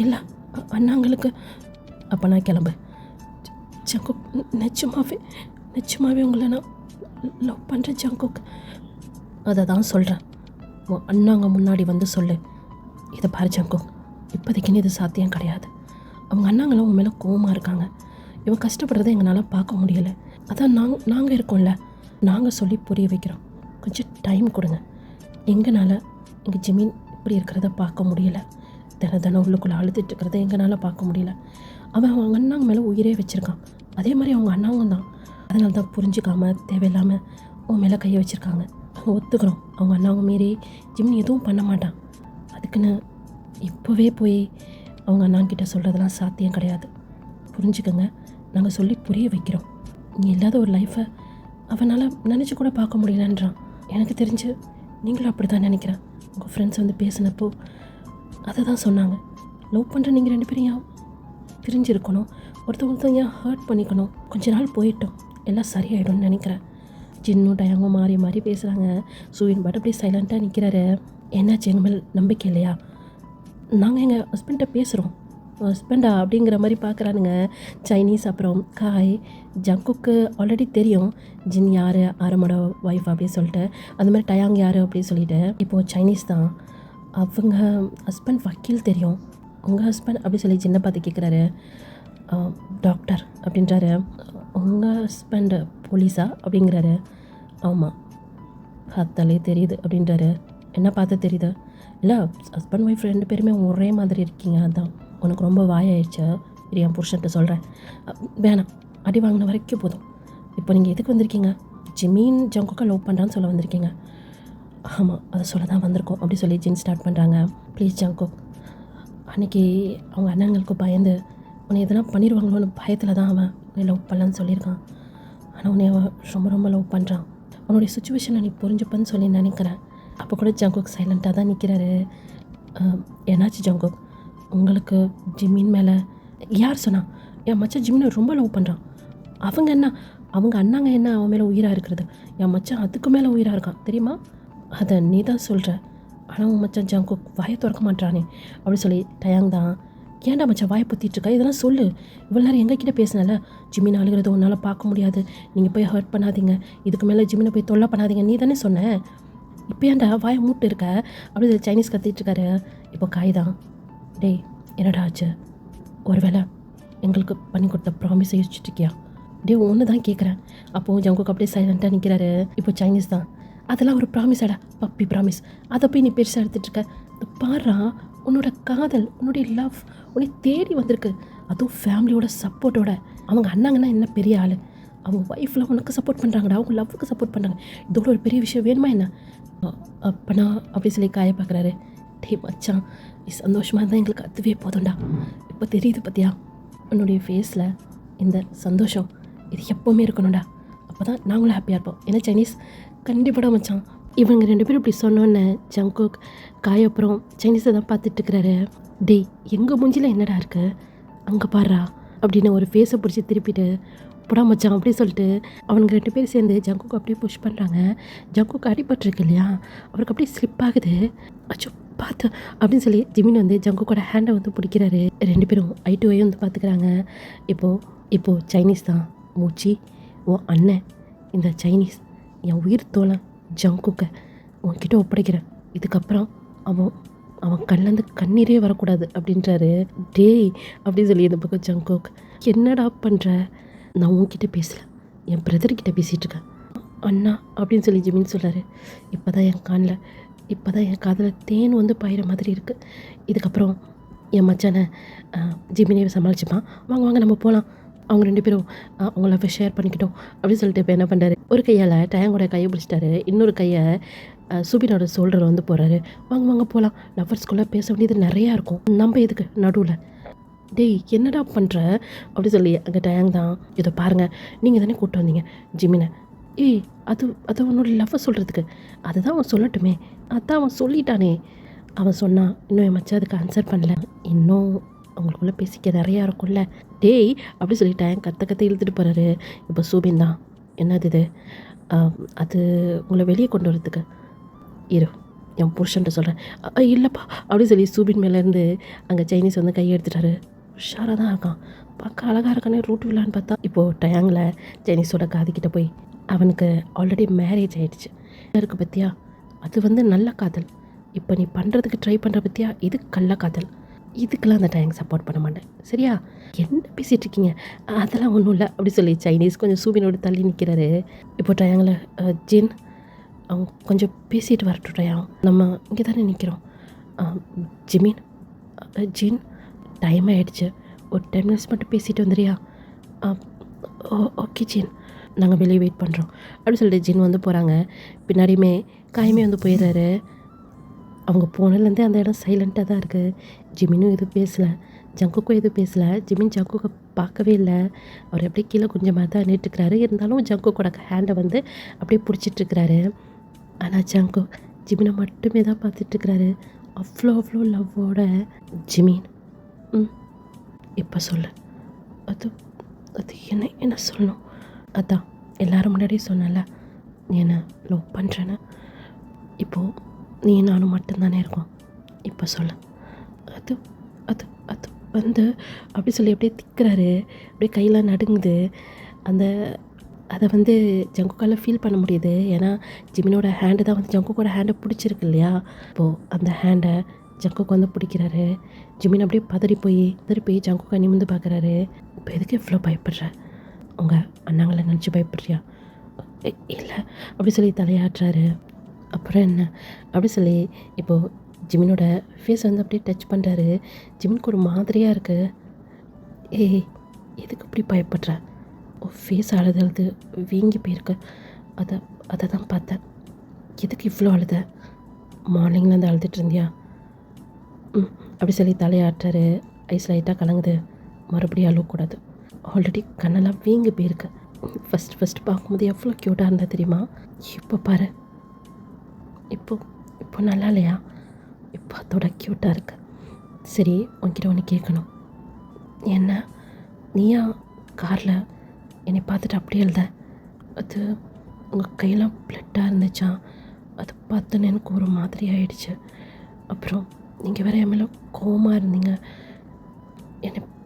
இல்லை அண்ணாங்களுக்கு. அப்போ நான் கிளம்பு. ஜங்குக், நிச்சயமாகவே உங்களை நான் லவ் பண்ணுறேன் ஜங்குக். அதை தான் சொல்கிறேன், உன் அண்ணாங்க முன்னாடி வந்து சொல்லு. இதை பாரு ஜங்குக், இப்போதைக்குன்னு இது சாத்தியம் கிடையாது. அவங்க அண்ணாங்களாம் உன் மேலே கோவமாக இருக்காங்க. இவன் கஷ்டப்படுறதை எங்களால் பார்க்க முடியலை. அதான் நாங்கள் இருக்கோம்ல, நாங்கள் சொல்லி புரிய வைக்கிறோம். கொஞ்சம் டைம் கொடுங்க. எங்களால் எங்கள் ஜிமின் இப்படி இருக்கிறத பார்க்க முடியலை. தினம் உள்ளுக்குள்ளே அழுதுட்டு இருக்கிறத எங்களால் பார்க்க முடியல. அவன் அவங்க அண்ணாங்க மேலே உயிரே வச்சுருக்கான். அதே மாதிரி அவங்க அண்ணாங்க தான். அதனால தான் புரிஞ்சிக்காமல் தேவையில்லாமல் உன் மேலே கையை வச்சுருக்காங்க. அவங்க ஒத்துக்கிறோம், அவங்க அண்ணாவை மீறி ஜிமின் எதுவும் பண்ண மாட்டான். அதுக்குன்னு இப்போவே போய் அவங்க அண்ணாங்கிட்ட சொல்கிறதெல்லாம் சாத்தியம் கிடையாது. புரிஞ்சுக்கோங்க, நாங்கள் சொல்லி புரிய வைக்கிறோம். நீ இல்லாத ஒரு லைஃப்பை அவனால் நினச்சி கூட பார்க்க முடியலன்றான். எனக்கு தெரிஞ்சு நீங்களும் அப்படி தான் நினைக்கிறேன். உங்கள் ஃப்ரெண்ட்ஸ் வந்து பேசினப்போ அதை தான் சொன்னாங்க. லவ் பண்ணுற நீங்கள் 2 பேரும் ஏன் பிரிஞ்சிருக்கணும், ஒருத்தவங்க ஏன் ஹர்ட் பண்ணிக்கணும்? கொஞ்ச நாள் போயிட்டோம், எல்லாம் சரியாயிடும்னு நினைக்கிறேன். ஜின்னும் டயாங்கும் மாறி மாறி பேசுகிறாங்க. சூரியன் பாட்டு அப்படியே சைலண்ட்டாக நிற்கிறாரு. என்னாச்சு, எங்கள் மேல் நம்பிக்கை இல்லையா? நாங்கள் எங்கள் ஹஸ்பண்ட்டை பேசுகிறோம். ஹஸ்பண்டா அப்படிங்கிற மாதிரி பார்க்குறானுங்க சைனீஸ். அப்புறம் காய் ஜங்குக்கு ஆல்ரெடி தெரியும் ஜின் யார், ஆரமோட ஒய்ஃப் அப்படின்னு சொல்லிட்டு. அது மாதிரி டயாங் யார் அப்படின்னு சொல்லிட்டு. இப்போது சைனீஸ் தான். அவங்க ஹஸ்பண்ட் வக்கீல் தெரியும். உங்கள் ஹஸ்பண்ட் அப்படி சொல்லி ஜின்னை பார்த்து கேட்குறாரு. டாக்டர் அப்படின்றாரு. உங்கள் ஹஸ்பண்டு போலீஸா அப்படிங்கிறாரு. ஆமாம், பார்த்தாலே தெரியுது அப்படின்றாரு. என்ன பார்த்து தெரியுது? இல்லை, ஹஸ்பண்ட் ஒய்ஃப் 2 பேருமே ஒரே மாதிரி இருக்கீங்க, அதான் உனக்கு ரொம்ப வாயாயிடுச்சு. இது என் புருஷன்ட்ட சொல்கிறேன். வேணாம், அடி வாங்கின வரைக்கும் போதும். இப்போ நீங்கள் எதுக்கு வந்திருக்கீங்க? ஜிமின் ஜங்குக்கை லவ் பண்ணுறான்னு சொல்ல வந்திருக்கீங்க. ஆமாம், அதை சொல்ல தான் வந்திருக்கோம் அப்படி சொல்லி ஜின் ஸ்டார்ட் பண்ணுறாங்க. ப்ளீஸ் ஜங்குக், அன்றைக்கி அவங்க அண்ணங்களுக்கு பயந்து உன்னை எதனா பண்ணிடுவாங்களோன்னு பயத்தில் தான் அவன் உன்னை லவ் பண்ணலான்னு சொல்லியிருக்கான். ஆனால் உன்னை அவன் ரொம்ப ரொம்ப லவ் பண்ணுறான். உன்னுடைய சுச்சுவேஷனை நீ புரிஞ்சுப்பன்னு சொல்லி நினைக்கிறேன். அப்போ கூட ஜங்குக் சைலண்ட்டாக தான் நிற்கிறாரு. என்னாச்சு ஜங்குக், உங்களுக்கு ஜிமின் மேலே யார் சொன்னா? என் மச்சான் ஜிமினை ரொம்ப லவ் பண்ணுறான். அவங்க என்ன, அவங்க அண்ணாங்க என்ன அவன் மேலே உயிராக இருக்கிறது? என் மச்சான் அதுக்கு மேலே உயிராக இருக்கான் தெரியுமா? அதை நீ தான் சொல்கிற. ஆனால் உன் மச்சான் ஜங்குக் வாயை திறக்க மாட்டானே அப்படி சொல்லி டயாங் தான். ஏன்டா மச்சான் வாயை புத்திட்டுருக்கா? இதெல்லாம் சொல்லு. இவ்வளோ நேரம் எங்ககிட்ட பேசினால ஜிமின் அழுகிறது உன்னால் பார்க்க முடியாது, நீங்கள் போய் ஹர்ட் பண்ணாதீங்க, இதுக்கு மேலே ஜிமினை போய் தொல்லை பண்ணாதீங்க நீ தானே சொன்ன. இப்போ ஏன்டா வாயை மூட்டு இருக்க அப்படி சொல்லி சைனீஸ் கத்திட்டுருக்காரு. இப்போ காய் தான். டேய் என்னடா ஆச்சு? ஒருவேளை எங்களுக்கு பண்ணி கொடுத்த ப்ராமிஸை யோசிச்சுட்ருக்கியா? டே ஒன்று தான் கேட்குறேன். அப்போது ஜங்குக்கு அப்படியே சைலண்ட்டாக நிற்கிறாரு. இப்போ சைனீஸ் தான். அதெல்லாம் ஒரு ப்ராமிஸாடா, பப்பி ப்ராமிஸ். அதை போய் நீ பெருசாக எடுத்துகிட்ருக்க. பாடுறா, உன்னோட காதல், உன்னுடைய லவ் உன்னை தேடி வந்திருக்கு, அதுவும் ஃபேமிலியோட சப்போர்ட்டோட. அவங்க அண்ணாங்கன்னா என்ன பெரிய ஆள், அவங்க ஒய்ஃபில் உனக்கு சப்போர்ட் பண்ணுறாங்கடா, அவங்க லவ்வுக்கு சப்போர்ட் பண்ணுறாங்க. இதோட ஒரு பெரிய விஷயம் வேணுமா என்ன? அப்போனா அப்படி சொல்லி காய பார்க்குறாரு. டே மச்சான், நீ சந்தோஷமாக இருந்தால் எங்களுக்கு அதுவே போதும்டா. இப்போ தெரியுது பார்த்தியா உன்னுடைய ஃபேஸில் இந்த சந்தோஷம், இது எப்போவுமே இருக்கணும்டா. அப்போ தான் நாங்களும் ஹாப்பியாக இருப்போம். ஏன்னா சைனீஸ் கண்டிப்பாக மச்சான். இவங்க 2 பேரும் இப்படி சொன்னோன்னே ஜங்குக் காய அப்புறம் சைனீஸை தான் பார்த்துட்ருக்கிறாரு. டேய் எங்கள் மூஞ்சியில் என்னடா இருக்குது அங்கே பாடுறா அப்படின்னு ஒரு ஃபேஸை பிடிச்சி திருப்பிட்டு புடா மச்சான் அப்படி சொல்லிட்டு அவனுங்க 2 பேரும் சேர்ந்து ஜங்குக்கு அப்படியே புஷ் பண்ணுறாங்க. ஜங்குக்கு அடிபட்டிருக்கு இல்லையா, அவருக்கு அப்படியே ஸ்லிப் ஆகுது. அச்சோ பார்த்து அப்படின்னு சொல்லி ஜிமின் வந்து ஜங்குக்கோட ஹேண்டை வந்து பிடிக்கிறாரு. 2 பேரும் ஐ டு ஐ வந்து பார்த்துக்கிறாங்க. இப்போது சைனீஸ் தான். மூச்சி உன் அண்ணன் இந்த சைனீஸ் என் உயிர் தோழன் ஜங்குக்கை உன்கிட்ட ஒப்படைக்கிறேன். இதுக்கப்புறம் அவன் கண்லேருந்து கண்ணீரே வரக்கூடாது அப்படின்றாரு. டேய் அப்படின்னு சொல்லி இந்த பக்கம் ஜங்குக் என்னடா பண்ணுற? நான் உன்கிட்ட பேசல, என் பிரதர்கிட்ட பேசிகிட்ருக்கேன். அண்ணா அப்படின்னு சொல்லி ஜிமின் சொல்கிறாரு. இப்போ தான் என் காதில் தேன் வந்து பாயிற மாதிரி இருக்குது. இதுக்கப்புறம் என் மச்சானை ஜிமினே சமாளிச்சுப்பான். வாங்க நம்ம போகலாம். அவங்க 2 பேரும் அவங்க லவ்வை ஷேர் பண்ணிக்கிட்டோம் அப்படின்னு சொல்லிட்டு இப்போ என்ன பண்ணுறாரு, ஒரு கையால் டயாங்கோட கையை பிடிச்சிட்டாரு, இன்னொரு கையை சுபினோட ஷோல்டர் வந்து போகிறாரு. வாங்க போகலாம், லவ்வர்ஸ்குள்ளே பேச வேண்டியது நிறையா இருக்கும், நம்ம எதுக்கு நடுவில்? டேய் என்னடா பண்ணுற அப்படி சொல்லி அங்கே டயாங் தான். இதை பாருங்கள், நீங்கள் தானே கூப்பிட்டு வந்தீங்க ஜிமினை. ஏய் அது அவனோட லவ்வை சொல்கிறதுக்கு, அதுதான் அவன் சொல்லட்டுமே. அதான் அவன் சொல்லிட்டானே. அவன் சொன்னான், இன்னும் என் மச்சான் அதுக்கு ஆன்சர் பண்ணல, இன்னும் அவங்களுக்குள்ளே பேசிக்க நிறையா இருக்கும்ல. டேய் அப்படி சொல்லி டயாங் கற்று இழுத்துட்டு போகிறாரு. இப்போ சூபின் தான். என்னது இது? அது உங்களை வெளியே கொண்டு வரதுக்கு இரு, என் புருஷன்ட்ட சொல்கிறேன். இல்லைப்பா அப்படி சொல்லி சூபின் மேலேருந்து அங்கே சைனீஸ் வந்து கையை எடுத்துட்டாரு. உஷாராக தான் இருக்கான், பார்க்க அழகாக இருக்கானே ரூட் விழான்னு பார்த்தா. இப்போது டயாங்கில் சைனீஸோட காதுகிட்ட போய் அவனுக்கு ஆல்ரெடி மேரேஜ் ஆகிடுச்சு இருக்குது பற்றியா, அது வந்து நல்ல காதல். இப்போ நீ பண்ணுறதுக்கு ட்ரை பண்ணுற பற்றியா, இது கள்ள காதல். இதுக்கெல்லாம் அந்த டயாங் சப்போர்ட் பண்ண மாட்டேன் சரியா? என்ன பேசிகிட்டு இருக்கீங்க? அதெல்லாம் ஒன்றும் இல்லை அப்படி சொல்லி சைனீஸ் கொஞ்சம் சூபினோடு தள்ளி நிற்கிறாரு. இப்போ டயாங்கில் ஜின் அவங்க கொஞ்சம் பேசிட்டு வரட்டும் டயாங், நம்ம இங்கே தானே நிற்கிறோம். ஜிமின் ஜின் டைம் ஆகிடுச்சு, ஒரு 10 மினிட்ஸ் மட்டும் பேசிட்டு வந்துடுறியா? ஓகே ஜின். நாங்கள் வெளியே வெயிட் பண்ணுறோம் அப்படின்னு சொல்லிட்டு ஜின் வந்து போகிறாங்க. பின்னாடியுமே காயமே வந்து போயிடுறாரு. அவங்க போனதுலேருந்தே அந்த இடம் சைலண்ட்டாக தான் இருக்குது. ஜிமினும் எதுவும் பேசலை, ஜங்குக்கும் எதுவும் பேசலை. ஜிமின் ஜங்குக்கை பார்க்கவே இல்லை. அவர் அப்படியே கீழே கொஞ்சமாக தான் நின்றுட்டுருக்கிறாரு. இருந்தாலும் ஜங்குக்கோட ஹேண்டை வந்து அப்படியே பிடிச்சிட்ருக்கிறாரு. ஆனால் ஜங்கு ஜிமினை மட்டுமே தான் பார்த்துட்ருக்கிறாரு. அவ்வளோ லவ்வோட. ஜிமின் இப்போ சொல்லு, அது அது என்ன சொல்லணும்? அதான் எல்லாரும் முன்னாடியே சொன்னல, நீ என்ன லவ் பண்ணுறேன்னு. இப்போது நீ நானும் மட்டும்தானே இருக்கோம். இப்போ சொல்ல. அது அது அது வந்து அப்படி சொல்லி அப்படியே திக்கிறாரு. அப்படியே கையெல்லாம் நடுங்குது. அதை வந்து ஜங்குக்கால் ஃபீல் பண்ண முடியுது. ஏன்னா ஜிமினோட ஹேண்டு தான் வந்து ஜங்குக்கோட ஹேண்டை பிடிச்சிருக்கு இல்லையா. இப்போது அந்த ஹேண்டை ஜங்குக்கு வந்து பிடிக்கிறாரு. ஜிமின் அப்படியே பதறி போய் ஜங்குக்கை நிமிந்து பார்க்குறாரு. இப்போ எதுக்கு இவ்வளோ பயப்படுற? உங்கள் அண்ணாங்களை நினச்சி பயப்படுறியா? இல்லை அப்படி சொல்லி தலையாட்டுறாரு. அப்புறம் என்ன அப்படி சொல்லி இப்போது ஜிமினோட ஃபேஸ் வந்து அப்படியே டச் பண்ணுறாரு. ஜிமினுக்கு ஒரு மாதிரியாக இருக்குது. ஏய் எதுக்கு இப்படி பயப்படுற? ஃபேஸ் அழுது வீங்கி போயிருக்கு. அதை தான் பார்த்தேன். எதுக்கு இவ்வளோ அழுத? மார்னிங்லேருந்து அழுதுட்டு இருந்தியா? அப்படி சொல்லி தலையாட்டுறாரு. ஐஸ் லைட்டாக கலங்குது. மறுபடியும் அழுவக்கூடாது. ஆல்ரெடி கண்ணெல்லாம் வீங்கி போயிருக்கு. ஃபஸ்ட்டு பார்க்கும்போது எவ்வளோ க்யூட்டாக இருந்தால் தெரியுமா? இப்போ பாரு, இப்போ நல்லா இல்லையா? இப்போ அதோட க்யூட்டாக இருக்கு. சரி, உன்கிட்ட ஒன்று கேட்கணும். என்ன? நீயா காரில் என்னை பார்த்துட்டு அப்படியே எழுத? அது உங்கள் கையெல்லாம் ப்ளட்டாக இருந்துச்சா? அதை பார்த்தோன்னு எனக்கு ஒரு மாதிரி ஆயிடுச்சு. அப்புறம் நீங்கள் வேறு என் மேலே கோவமாக இருந்தீங்க.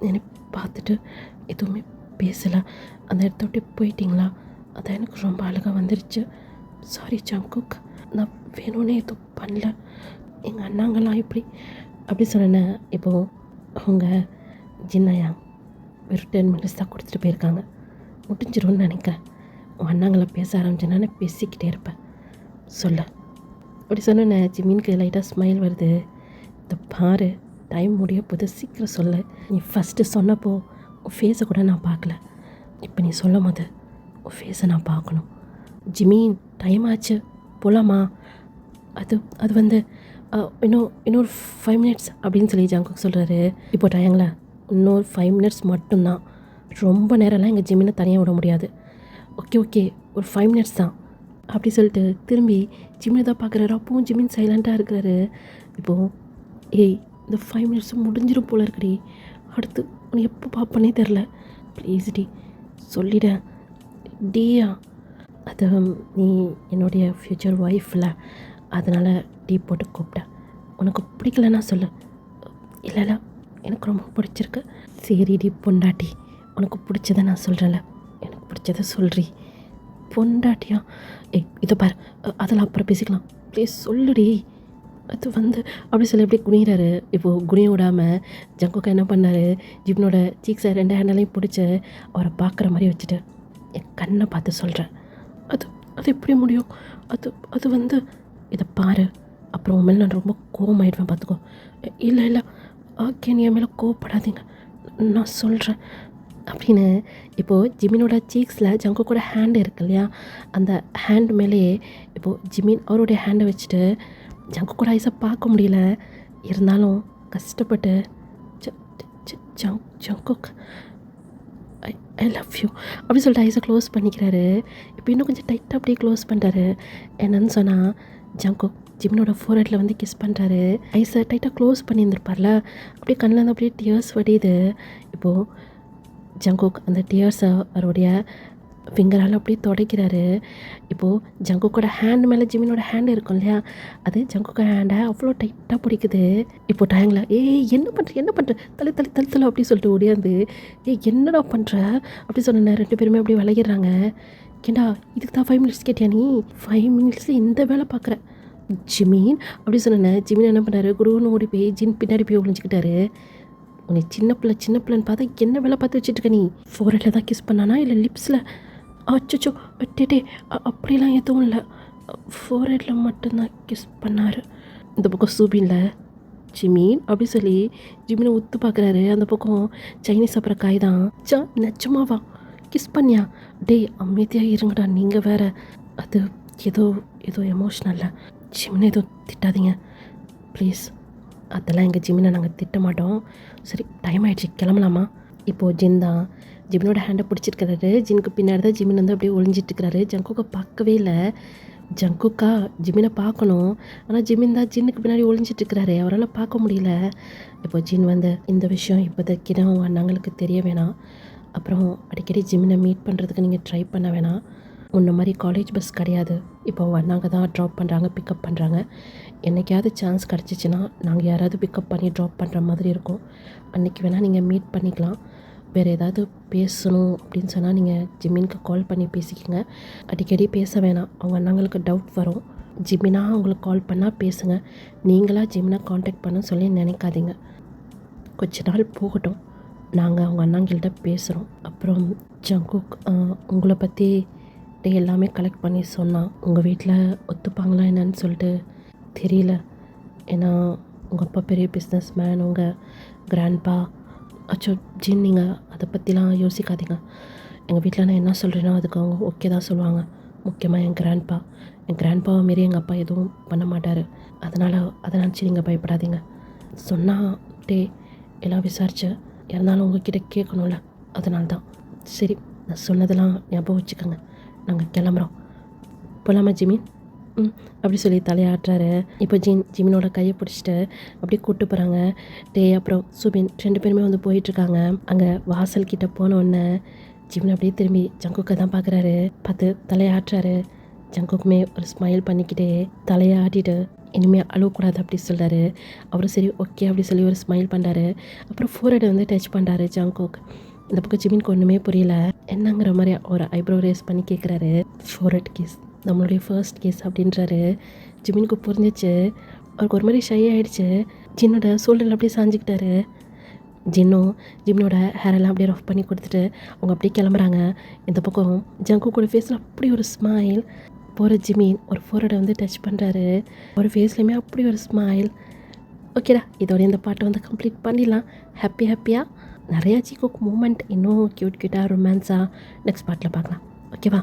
என்னை பார்த்துட்டு எதுவுமே பேசலை. அந்த இடத்த விட்டு போயிட்டீங்களா? அதான் எனக்கு ரொம்ப அழகாக வந்துருச்சு. சாரி ஜங்குக், நான் வேணும்னே எதுவும் பண்ணல. எங்கள் அண்ணாங்கெல்லாம் அப்படி சொன்னேன். இப்போது அவங்க ஜின்னாயா ஒரு 10 minutes தான் கொடுத்துட்டு போயிருக்காங்க. முடிஞ்சிரும்னு நினைக்கிறேன். உன் அண்ணாங்களை பேச ஆரம்பிச்சேன்னா பேசிக்கிட்டே இருப்பேன். சொல்ல அப்படி சொன்னேன். ஜிமினுக்கு லைட்டாக ஸ்மைல் வருது. இதை பாரு, டைம் முடிய போது, சீக்கிரம் சொல்ல. நீ ஃபஸ்ட்டு சொன்னப்போ உன் ஃபேஸை கூட நான் பார்க்கல. இப்போ நீ சொல்லும் போது உன் ஃபேஸை நான் பார்க்கணும். ஜிமின், டைம் ஆச்சு, போகலாமா? அது வந்து இன்னொரு 5 minutes அப்படின்னு சொல்லி ஜங்குக்கு சொல்கிறாரு. இப்போ டைங்களா இன்னொரு 5 minutes மட்டும்தான். ரொம்ப நேரம்லாம் எங்கள் ஜிமினை தனியாக விட முடியாது. ஓகே ஒரு 5 minutes தான் அப்படி சொல்லிட்டு திரும்பி ஜிமினை தான் பார்க்குறாரு. அப்பவும் ஜிமின் சைலண்ட்டாக இருக்கிறாரு. இப்போது ஏய், இந்த 5 minutes முடிஞ்சிடும் போல இருக்குடி. அடுத்து உன்னை எப்போ பார்ப்பனே தெரில. ப்ளீஸ் டி சொல்லிட. டியா, அது நீ என்னுடைய ஃப்யூச்சர் ஒய்ஃபில், அதனால் டீ போட்டு கூப்பிட்டேன். உனக்கு பிடிக்கலன்னா சொல்லு. இல்லை எனக்கு ரொம்ப பிடிச்சிருக்கு. சரி டி பொண்டாட்டி, உனக்கு பிடிச்சதை நான் சொல்கிறேன்ல, எனக்கு பிடிச்சதை சொல்கிறீ. பொண்டாட்டியா? இதை பாரு, அதெல்லாம் அப்புறம் பேசிக்கலாம். ப்ளீஸ் சொல்லுடி. அது வந்து அப்படி சொல்லி அப்படியே குனிகிறாரு. இப்போது குனிய விடாமல் ஜங்குக்கா என்ன பண்ணார், ஜிப்னோட சீக்ஸை 2 ஹேண்டலையும் பிடிச்சி அவரை பார்க்குற மாதிரி வச்சுட்டு, என் கண்ணை பார்த்து சொல்கிறேன். அது எப்படி முடியும்? அது வந்து இதை பாரு, அப்புறம் உன் மேலே நான் ரொம்ப கோவமாயிடுவேன், பார்த்துக்கோ. இல்லை ஓகே, நீ என் மேலே கோவப்படாதீங்க, நான் சொல்கிறேன் அப்படின்னு. இப்போது ஜிமினோட சீக்ஸில் ஜங்குக்கோட ஹேண்டு இருக்கு இல்லையா, அந்த ஹேண்ட் மேலேயே இப்போது ஜிமின் அவருடைய ஹேண்டை வச்சுட்டு ஜங்குக்கோட ஐஸை பார்க்க முடியல. இருந்தாலும் கஷ்டப்பட்டு ஜங்குக் ஐ லவ் யூ அப்படி சொல்லிட்டு ஐஸை க்ளோஸ் பண்ணிக்கிறாரு. இப்போ இன்னும் கொஞ்சம் டைட்டாக அப்படியே க்ளோஸ் பண்ணுறாரு. என்னன்னு சொன்னால் ஜங்குக் ஜிமினோட ஃபோர்ஹெட்டில் வந்து கிஸ் பண்ணுறாரு. ஐஸை டைட்டாக க்ளோஸ் பண்ணியிருந்திருப்பார்ல, அப்படியே கண்ணில் வந்து அப்படியே டியர்ஸ் வடியுது. இப்போது ஜங்குக் அந்த டியர்ஸை அவருடைய ஃபிங்கரால் அப்படியே துடைக்கிறாரு. இப்போது ஜங்குக்கோட ஹேண்ட் மேலே ஜிமினோட ஹேண்ட் இருக்கும் இல்லையா, அது ஜங்குக்கோட ஹேண்டை அவ்வளோ டைட்டாக பிடிக்குது. இப்போ டைங்கில் என்ன பண்ணுற தலை அப்படி சொல்லிட்டு ஓடியாந்து, என்னடா பண்ணுற அப்படி சொன்னேன். 2 பேருமே அப்படியே விளையிடுறாங்க. ஏண்டா இதுக்கு தான் 5 minutes கேட்டியா நீ? 5 minutes இந்த வேலை பார்க்குற ஜிமின் அப்படி சொன்னேன். ஜிமின் என்ன பண்ணாரு, குருன்னு ஓடி போய் ஜின் பின்னாடி போய் ஒழிஞ்சிக்கிட்டாரு. உன்னை சின்ன பிள்ளைன்னு பார்த்தா என்ன வேலை பார்த்து வச்சுட்ருக்க நீ? ஃபோர்ஹெட்டில் தான் கிஸ் பண்ணானா இல்லை லிப்ஸில்? அச்சோ டே அப்படிலாம் எதுவும் இல்லை, ஃபோர்ஹெட்டில் மட்டும்தான் கிஸ் பண்ணார். இந்த பக்கம் சூபின்ல ஜிமின் அப்படி சொல்லி ஜிமினை உத்து பார்க்குறாரு. அந்த பக்கம் சைனீஸ் அப்புறம் காய் தான். நிஜமாவா? கிஸ் பண்ணியா? டேய் அமைதியாக இருங்கடா, நீங்கள் வேற. அது ஏதோ ஏதோ எமோஷ்னலில். ஜிமினை எதுவும் திட்டாதீங்க ப்ளீஸ். அதெல்லாம் எங்கள் ஜிமினை நாங்கள் திட்ட மாட்டோம். சரி டைம் ஆகிடுச்சு, கிளம்பலாமா? இப்போது ஜின் தான் ஜிமினோட ஹேண்டை பிடிச்சிருக்கிறாரு. ஜினுக்கு பின்னாடி தான் ஜிமின் வந்து அப்படியே ஒளிஞ்சிட்ருக்கிறாரு. ஜங்குக்கை பார்க்கவே இல்லை. ஜங்குக்கா ஜிமினை பார்க்கணும், ஆனால் ஜிமின் தான் ஜின்னுக்கு பின்னாடி ஒளிஞ்சிட்ருக்கிறாரு. அவரால் பார்க்க முடியல. இப்போ ஜின் வந்து இந்த விஷயம் இப்போதைக்கு தான் அவங்க அண்ணங்களுக்கு தெரிய வேணாம். அப்புறம் அடிக்கடி ஜிமினை மீட் பண்ணுறதுக்கு நீங்கள் ட்ரை பண்ண வேணாம். முன்ன மாதிரி காலேஜ் பஸ் கிடையாது. இப்போ அவங்க அண்ணாங்க தான் ட்ராப் பண்ணுறாங்க, பிக்கப் பண்ணுறாங்க. என்றைக்காவது சான்ஸ் கிடச்சிச்சின்னா நாங்கள் யாராவது பிக்கப் பண்ணி ட்ராப் பண்ணுற மாதிரி இருக்கும். அன்றைக்கி வேணால் நீங்கள் மீட் பண்ணிக்கலாம். வேறு ஏதாவது பேசணும் அப்படின்னு சொன்னால் நீங்கள் ஜிமினுக்கு கால் பண்ணி பேசிக்கோங்க. அடிக்கடி பேச வேணாம், அவங்க அண்ணங்களுக்கு டவுட் வரும். ஜிமினா அவங்களுக்கு கால் பண்ணால் பேசுங்க. நீங்களாக ஜிமினை காண்டாக்ட் பண்ண சொல்லி நினைக்காதீங்க. கொஞ்ச நாள் போகட்டும், நாங்கள் அவங்க அண்ணாங்கள்கிட்ட பேசுகிறோம். அப்புறம் ஜங்குக் உங்களை பற்றி எல்லாமே கலெக்ட் பண்ணி சொன்னான். உங்கள் வீட்டில் ஒத்துப்பாங்களா என்னன்னு சொல்லிட்டு தெரியல. ஏன்னா உங்கள் அப்பா பெரிய பிஸ்னஸ் மேன், உங்கள் கிராண்ட்பா. அச்சோ ஜின், நீங்கள் அதை பற்றிலாம் யோசிக்காதீங்க. எங்கள் வீட்டில் நான் என்ன சொல்கிறேனோ அதுக்கு அவங்க ஓகே தான் சொல்லுவாங்க. முக்கியமாக என் கிராண்ட்பாவை மாரி எங்கள் அப்பா எதுவும் பண்ண மாட்டார். அதனால் அதை நினச்சி நீங்கள் பயப்படாதீங்க. சொன்னால் எல்லாம் விசாரிச்சு இருந்தாலும் உங்ககிட்ட கேட்கணும்ல, அதனால தான். சரி, நான் சொன்னதெல்லாம் ஞாபகம் வச்சுக்கோங்க. நாங்கள் கிளம்புறோம், போகலாமா ஜிமின்? அப்படி சொல்லி தலையாட்டுறாரு. இப்போ ஜிமினோட கையை பிடிச்சிட்டு அப்படியே கூப்பிட்டு போகிறாங்க. அப்புறம் சுபின் 2 பேருமே வந்து போயிட்டுருக்காங்க. அங்கே வாசல் கிட்டே போனோடனே ஜிமின் அப்படியே திரும்பி ஜங்குக்கை தான் பார்க்குறாரு. பார்த்து தலையாட்டுறாரு. ஜங்குக்குமே ஒரு ஸ்மைல் பண்ணிக்கிட்டே தலையை ஆட்டிட்டு இனிமேல் அழுவக்கூடாது அப்படி சொல்கிறாரு. அவரும் சரி ஓகே அப்படி சொல்லி ஒரு ஸ்மைல் பண்ணுறாரு. அப்புறம் ஃபோர்ஹெட் வந்து டச் பண்ணுறாரு ஜங்குக். இந்த பக்கம் ஜிமினுக்கு ஒன்றுமே புரியல. என்னங்கிற மாதிரி ஒரு ஐப்ரோ ரேஸ் பண்ணி கேட்குறாரு. ஃபோர்ஹெட் கிஸ், நம்மளுடைய ஃபர்ஸ்ட் கேஸ் அப்படின்றாரு. ஜிமினுக்கு புரிஞ்சிச்சு. அவருக்கு ஒரு மாதிரி ஷை ஆகிடுச்சு. ஜின்னோட ஷோல்டரில் அப்படியே சாஞ்சிக்கிட்டாரு. ஜிம்னோட ஹேரெல்லாம் அப்படியே ரஃப் பண்ணி கொடுத்துட்டு அவங்க அப்படியே கிளம்புறாங்க. இந்த பக்கம் ஜங்குக்கோட ஃபேஸில் அப்படி ஒரு ஸ்மைல். போகிற ஜிமின் ஒரு ஃபோர்ஹெடை வந்து டச் பண்ணுறாரு. ஒரு ஃபேஸ்லேயுமே அப்படி ஒரு ஸ்மைல். ஓகேடா, இதோட இந்த பாட்டை வந்து கம்ப்ளீட் பண்ணிடலாம். ஹாப்பியாக நிறையா ஜிகுக் மூமெண்ட், இன்னும் க்யூட்டாக ரொமான்ஸாக நெக்ஸ்ட் பார்ட்டில் பார்க்கலாம். ஓகேவா?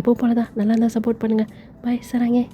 எப்போ போலதான் நல்லா இருந்தால் சப்போர்ட் பண்ணுங்கள். பாய் சராங்கே.